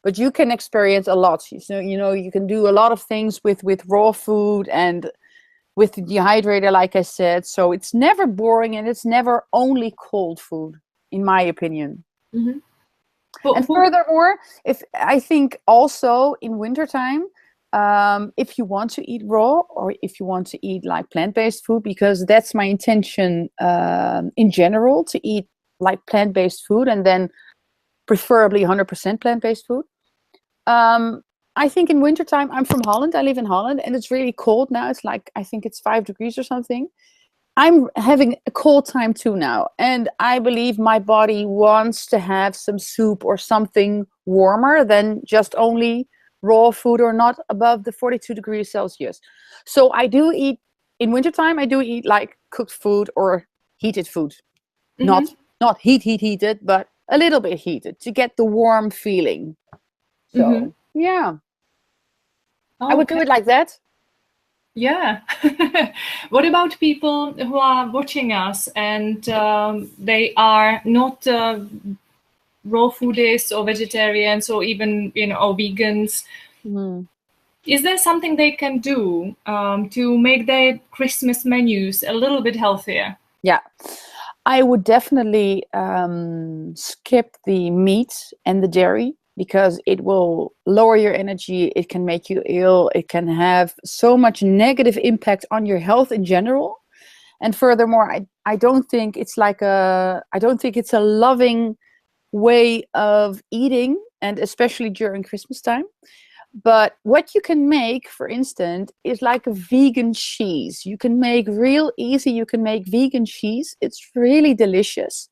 But you can experience a lot. So, you know, you can do a lot of things with raw food and with the dehydrator, like I said. So it's never boring, and it's never only cold food, in my opinion. Mm-hmm. And furthermore, I think also in wintertime, if you want to eat raw, or if you want to eat like plant-based food, because that's my intention in general, to eat like plant-based food, and then preferably 100% plant-based food. I think in wintertime, I'm from Holland. I live in Holland, and it's really cold now. It's like, I think it's 5 degrees or something. I'm having a cold time too now. And I believe my body wants to have some soup or something warmer than just only raw food, or not above the 42 degrees Celsius. So I do eat, in wintertime, I do eat like cooked food or heated food. Mm-hmm. Not heated, but a little bit heated to get the warm feeling. So, mm-hmm. Yeah. Okay. I would do it like that. Yeah. What about people who are watching us and they are not raw foodists or vegetarians or even, you know, or vegans? Mm-hmm. Is there something they can do to make their Christmas menus a little bit healthier? Yeah. I would definitely skip the meat and the dairy, because it will lower your energy. It can make you ill. It can have so much negative impact on your health in general. And furthermore, I don't think it's a loving way of eating, and especially during Christmas time. But what you can make, for instance, is like a vegan cheese. You can make real easy, you can make vegan cheese. It's really delicious.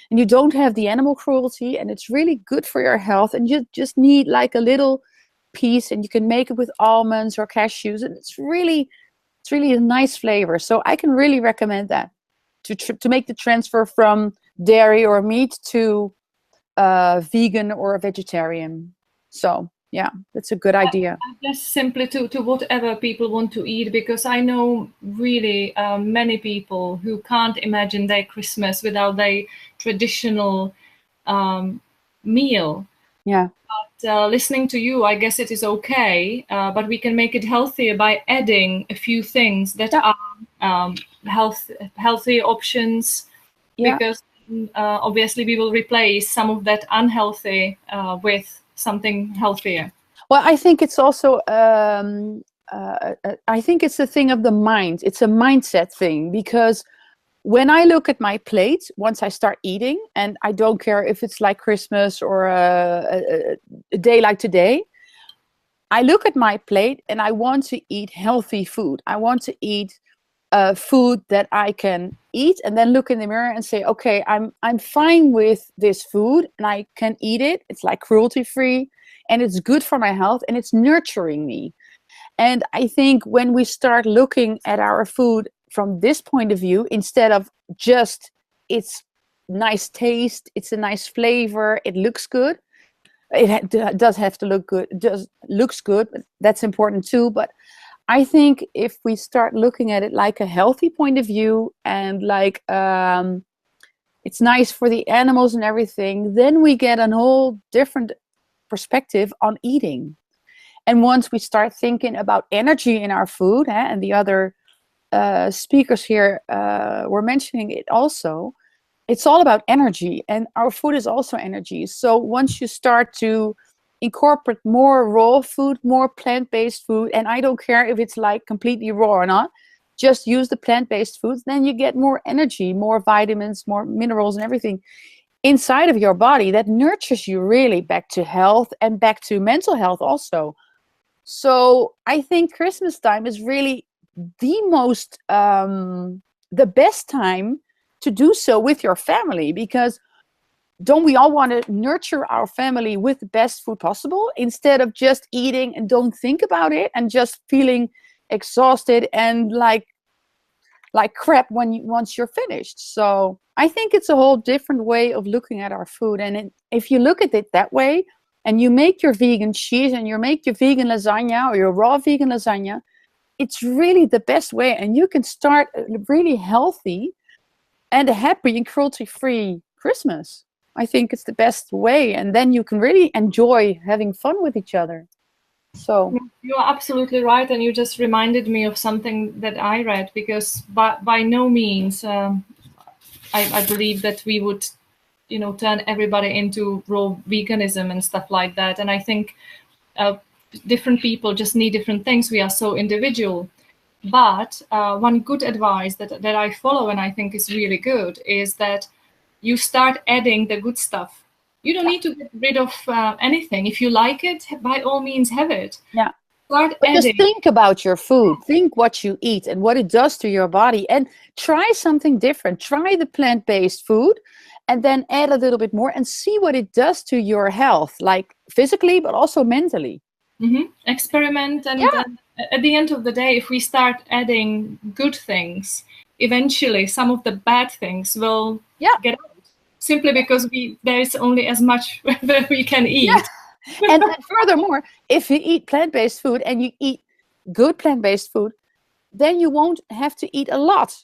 And you don't have the animal cruelty, and it's really good for your health. And you just need like a little piece, and you can make it with almonds or cashews. And it's really a nice flavor. So I can really recommend that to make the transfer from dairy or meat to vegan or vegetarian. So yeah, that's a good idea. Just simply to whatever people want to eat, because I know really many people who can't imagine their Christmas without their traditional meal. Yeah. But listening to you, I guess it is okay, but we can make it healthier by adding a few things that are healthy options, because obviously we will replace some of that unhealthy with something healthier. Well, I think it's also I think it's a thing of the mind. It's a mindset thing, because when I look at my plate, once I start eating, and I don't care if it's like Christmas or a day like today, I look at my plate and I want to eat healthy food. I want to eat food that I can eat, and then look in the mirror and say, okay, I'm fine with this food and I can eat it. It's like cruelty free, and it's good for my health, and it's nurturing me. And I think when we start looking at our food from this point of view, instead of just it's nice taste, it's a nice flavor, it looks good. It does have to look good. It looks good, but that's important too. But I think if we start looking at it like a healthy point of view, and like it's nice for the animals and everything, then we get a whole different perspective on eating. And once we start thinking about energy in our food, and the other speakers here were mentioning it also, it's all about energy, and our food is also energy. So once you start to incorporate more raw food, more plant-based food, and I don't care if it's like completely raw or not, just use the plant-based foods, then you get more energy, more vitamins, more minerals and everything inside of your body that nurtures you really back to health and back to mental health also. So I think Christmas time is really the most, the best time to do so with your family, because don't we all want to nurture our family with the best food possible, instead of just eating and don't think about it and just feeling exhausted and like crap once you're finished. So I think it's a whole different way of looking at our food. And if you look at it that way, and you make your vegan cheese and you make your vegan lasagna or your raw vegan lasagna, it's really the best way. And you can start a really healthy and a happy and cruelty-free Christmas. I think it's the best way. And then you can really enjoy having fun with each other. So you are absolutely right. And you just reminded me of something that I read, because by no means I believe that we would turn everybody into raw veganism and stuff like that. And I think different people just need different things. We are so individual. But one good advice that I follow and I think is really good is that you start adding the good stuff. You don't need to get rid of anything. If you like it, by all means have it. Yeah. Start but adding. just think about your food. Think what you eat and what it does to your body, and try something different. Try the plant-based food, and then add a little bit more and see what it does to your health, like physically, but also mentally. Mm-hmm. Experiment. And at the end of the day, if we start adding good things, eventually some of the bad things will get out. Simply because there is only as much that we can eat. Yeah. And furthermore, if you eat plant-based food and you eat good plant-based food, then you won't have to eat a lot.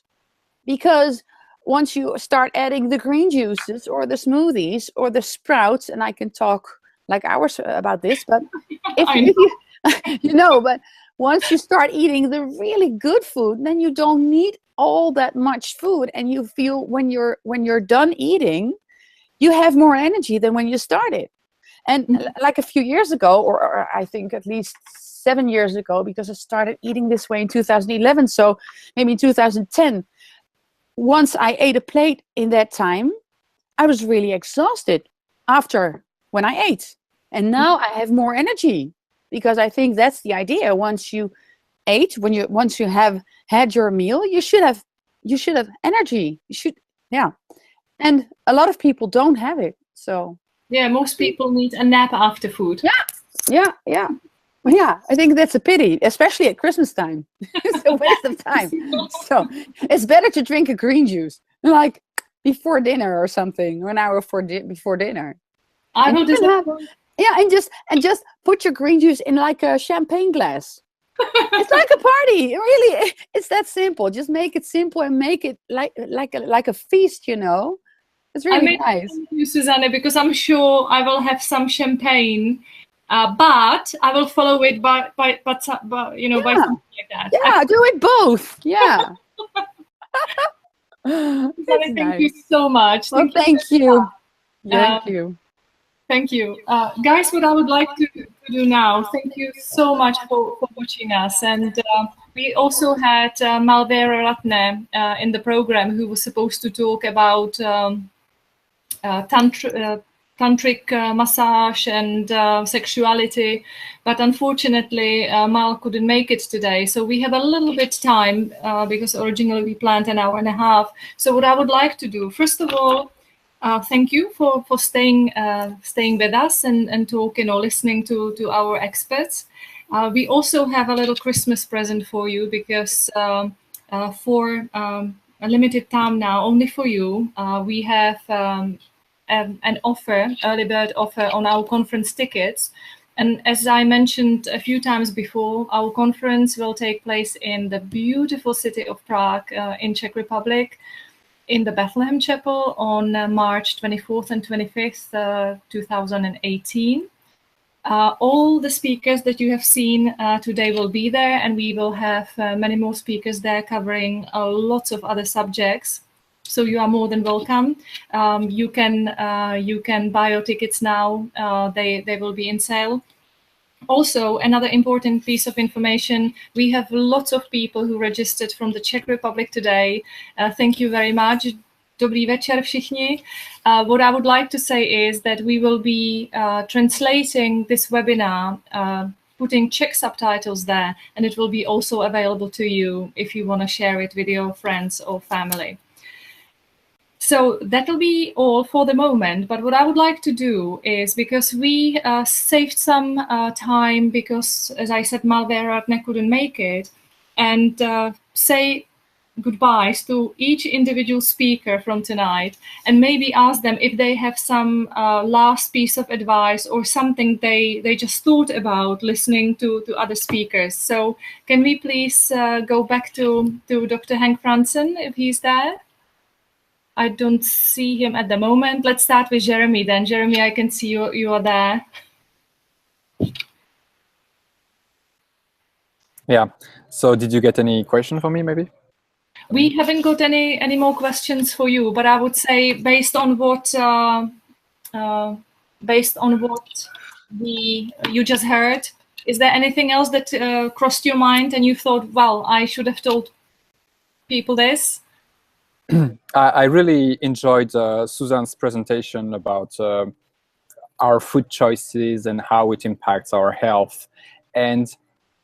Because once you start adding the green juices or the smoothies or the sprouts, and I can talk like hours about this, but but once you start eating the really good food, then you don't need all that much food, and you feel when you're done eating, you have more energy than when you started. And like a few years ago, or I think at least 7 years ago, because I started eating this way in 2011, so maybe in 2010, once I ate a plate in that time, I was really exhausted after when I ate. And now I have more energy. because I think that's the idea. Once you ate, once you have had your meal, you should have energy. You should, yeah. And a lot of people don't have it. So yeah, most people need a nap after food. Yeah. I think that's a pity, especially at Christmas time. It's a waste of time. So it's better to drink a green juice, like before dinner or something, or an hour before dinner. I will just and just put your green juice in like a champagne glass. It's like a party. Really, it's that simple. Just make it simple and make it like a feast. You know, it's really nice. Thank you, Susanne, because I'm sure I will have some champagne, but I will follow it by something like that. Yeah, do it both. Yeah. Thank you so much. Well, thank you. Thank you. Thank you. Guys, what I would like to do now, thank you so much for watching us. And we also had Malvera Ratne in the program, who was supposed to talk about tantric massage and sexuality. But unfortunately, Mal couldn't make it today. So we have a little bit time because originally we planned an hour and a half. So what I would like to do, first of all, thank you for staying with us and talking or listening to our experts. We also have a little Christmas present for you, because for a limited time now, only for you, we have an offer, early bird offer on our conference tickets. And as I mentioned a few times before, our conference will take place in the beautiful city of Prague in Czech Republic, in the Bethlehem Chapel on March 24th and 25th, 2018. All the speakers that you have seen today will be there, and we will have many more speakers there covering lots of other subjects. So you are more than welcome. You can buy your tickets now. They will be in sale. Also, another important piece of information, we have lots of people who registered from the Czech Republic today. Thank you very much. Dobrý večer všichni. What I would like to say is that we will be translating this webinar, putting Czech subtitles there, and it will be also available to you if you want to share it with your friends or family. So that'll be all for the moment. But what I would like to do is, because we saved some time, because, as I said, Malvera Ratne couldn't make it, and say goodbyes to each individual speaker from tonight, and maybe ask them if they have some last piece of advice or something they just thought about listening to other speakers. So can we please go back to Dr. Henk Frandsen, if he's there? I don't see him at the moment. Let's start with Jeremy then. Jeremy, I can see you are there. Yeah. So did you get any question for me, maybe? We haven't got any more questions for you, but I would say based on what you just heard, is there anything else that crossed your mind and you thought, well, I should have told people this? I really enjoyed Susanne's presentation about our food choices and how it impacts our health. And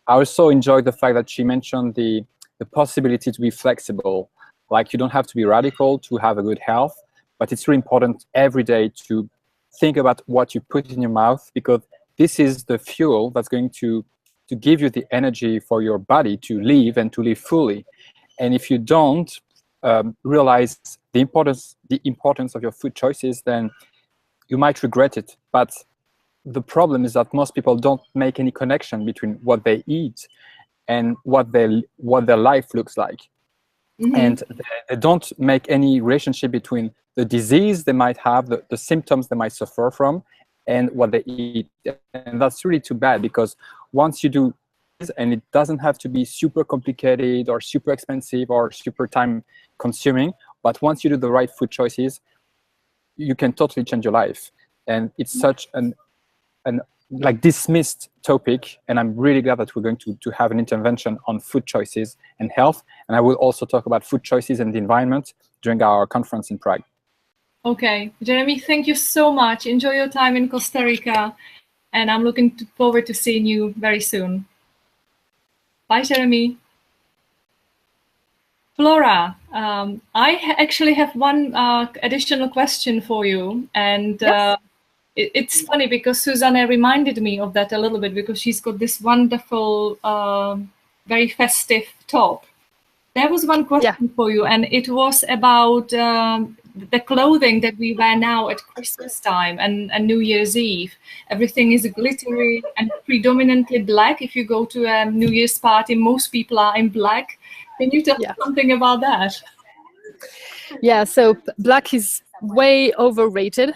I also enjoyed the fact that she mentioned the possibility to be flexible. Like, you don't have to be radical to have a good health, but it's really important every day to think about what you put in your mouth, because this is the fuel that's going to give you the energy for your body to live and to live fully. And if you don't realize the importance of your food choices, then you might regret it. But the problem is that most people don't make any connection between what they eat and what their life looks like. Mm-hmm. And they don't make any relationship between the disease they might have, the symptoms they might suffer from, and what they eat. And that's really too bad, because once you do, and it doesn't have to be super complicated or super expensive or super time consuming, but once you do the right food choices, you can totally change your life. And it's such an like dismissed topic, and I'm really glad that we're going to have an intervention on food choices and health. And I will also talk about food choices and the environment during our conference in Prague. Okay, Jeremy, thank you so much. Enjoy your time in Costa Rica. and I'm looking forward to seeing you very soon. Bye, Jeremy. Flora, I actually have one additional question for you, and Yes. it's funny because Susanna reminded me of that a little bit, because she's got this wonderful, very festive top. There was one question for you, and it was about the clothing that we wear now at Christmas time and New Year's Eve. Everything is glittery and predominantly black. If you go to a New Year's party, most people are in black. Can you tell us something about that? Yeah, so black is way overrated.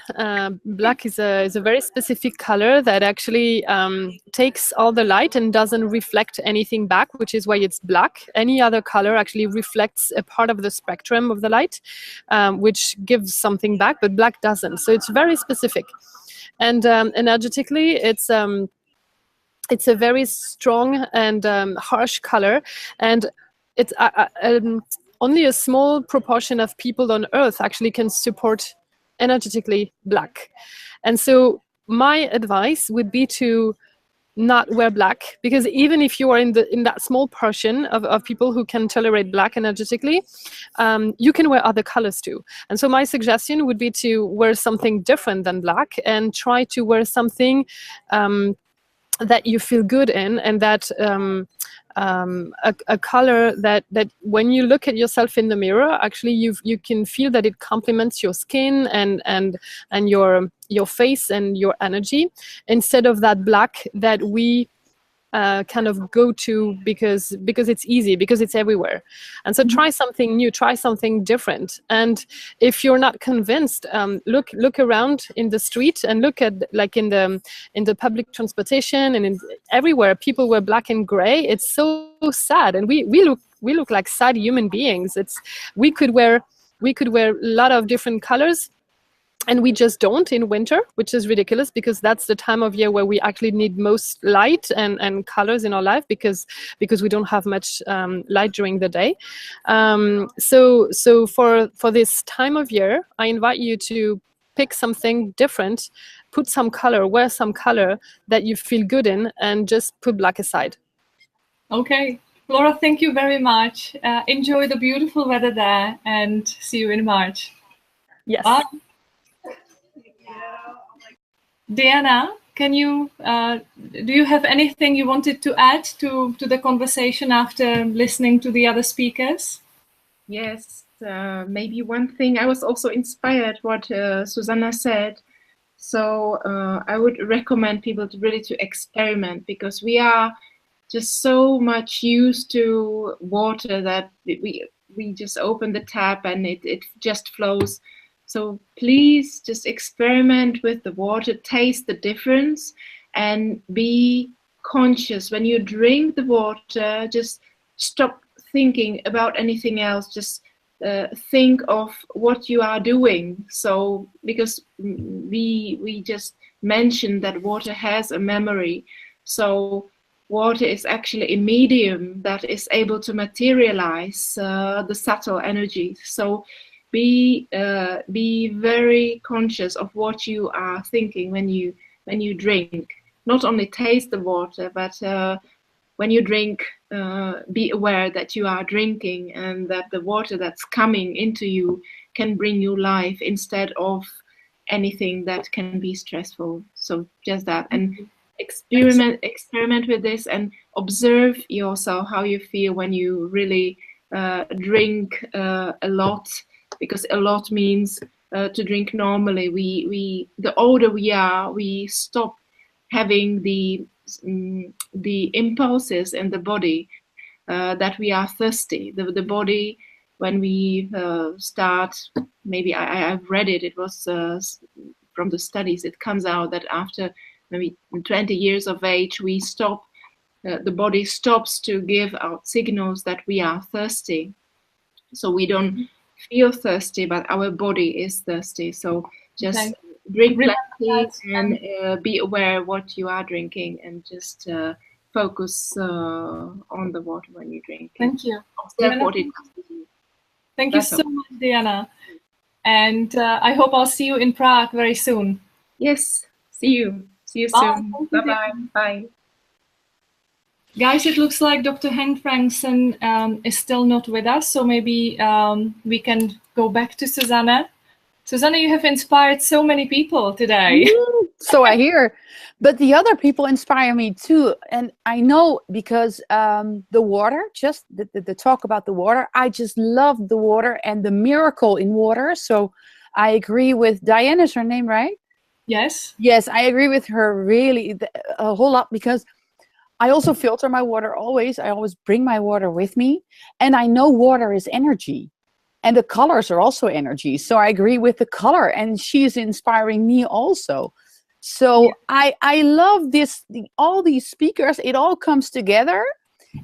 Black is a very specific color that actually takes all the light and doesn't reflect anything back, which is why it's black. Any other color actually reflects a part of the spectrum of the light, which gives something back, but black doesn't. So it's very specific. And energetically, it's a very strong and harsh color, and it's only a small proportion of people on Earth actually can support energetically black. And so my advice would be to not wear black, because even if you are in that small portion of people who can tolerate black energetically, you can wear other colors too. And so my suggestion would be to wear something different than black, and try to wear something that you feel good in, and that a color that when you look at yourself in the mirror, actually you can feel that it complements your skin and your face and your energy, instead of that black that we kind of go to because it's easy, because it's everywhere. And so try something new, try something different. And if you're not convinced, look around in the street and look at, like, in the public transportation and everywhere people wear black and gray. It's so sad, and we look like sad human beings. We could wear a lot of different colors, and we just don't in winter, which is ridiculous, because that's the time of year where we actually need most light and colors in our life, because we don't have much light during the day. So for this time of year, I invite you to pick something different, put some color, wear some color that you feel good in, and just put black aside. Okay. Flora, thank you very much. Enjoy the beautiful weather there, and see you in March. Yes. Bye. Diana, can you do you have anything you wanted to add to the conversation after listening to the other speakers? Yes, maybe one thing. I was also inspired what Susanna said. So I would recommend people to experiment, because we are just so much used to water that we just open the tap and it just flows. So please just experiment with the water, taste the difference, and be conscious. When you drink the water, just stop thinking about anything else. Just think of what you are doing. So, because we just mentioned that water has a memory. So water is actually a medium that is able to materialize the subtle energy. So be very conscious of what you are thinking when you drink. Not only taste the water, but when you drink, be aware that you are drinking, and that the water that's coming into you can bring you life instead of anything that can be stressful. So just that, and experiment with this, and observe yourself, how you feel when you really drink a lot. Because a lot means to drink normally. The older we are, we stop having the impulses in the body that we are thirsty. The body, when we start, maybe I've read it. It was from the studies. It comes out that after maybe 20 years of age, we stop. The body stops to give out signals that we are thirsty. So we don't feel thirsty, but our body is thirsty. So just drink plenty, and be aware what you are drinking, and just focus on the water when you drink. Thank you. Observe what it does to you. Thank you so much, Diana. And I hope I'll see you in Prague very soon. Yes, see you. See you Bye. soon. Thank you, Bye-bye. Bye. Guys, it looks like Dr. Henk Fransson is still not with us, so maybe we can go back to Susanne. Susanne, you have inspired so many people today. So I hear, but the other people inspire me too. And I know because the water, just the talk about the water, I just love the water and the miracle in water. So I agree with Diane, is her name, right? Yes. Yes, I agree with her really a whole lot, because I also filter my water always. I always bring my water with me. And I know water is energy. And the colors are also energy. So I agree with the color. And she is inspiring me also. So yeah. I love this, all these speakers. It all comes together.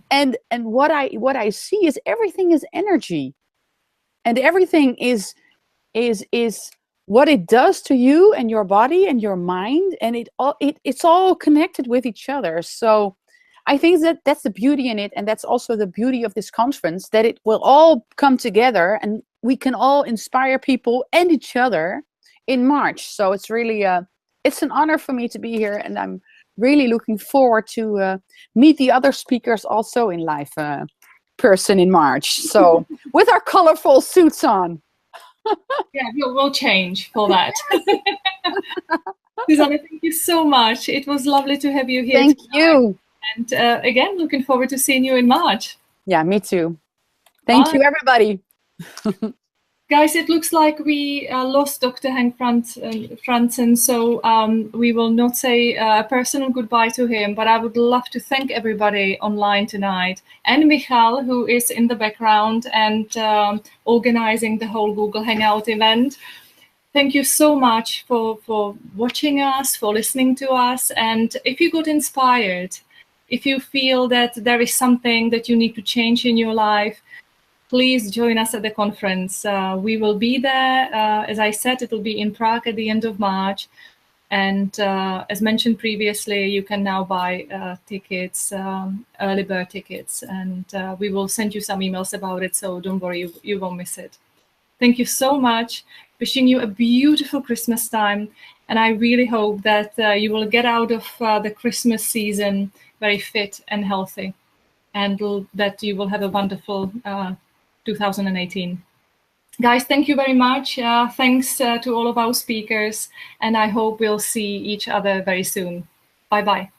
And what I see is everything is energy. And everything is what it does to you and your body and your mind. And it's all connected with each other. So I think that's the beauty in it, and that's also the beauty of this conference, that it will all come together and we can all inspire people and each other in March. So it's really it's an honor for me to be here, and I'm really looking forward to meet the other speakers also in live person in March. So with our colorful suits on. Yeah, we'll change for that. Susanne, thank you so much. It was lovely to have you here. Thank you. And again, looking forward to seeing you in March. Yeah, me too. Thank you, everybody. Guys, it looks like we lost Dr. Henk Fransson, so we will not say a personal goodbye to him, but I would love to thank everybody online tonight, and Michal, who is in the background and organizing the whole Google Hangout event. Thank you so much for watching us, for listening to us, and if you got inspired, if you feel that there is something that you need to change in your life, please join us at the conference. We will be there. As I said, it will be in Prague at the end of March. And as mentioned previously, you can now buy tickets, early bird tickets. And we will send you some emails about it, so don't worry, you won't miss it. Thank you so much. Wishing you a beautiful Christmas time. And I really hope that you will get out of the Christmas season very fit and healthy, and that you will have a wonderful 2018. Guys, thank you very much. Thanks to all of our speakers, and I hope we'll see each other very soon. Bye-bye.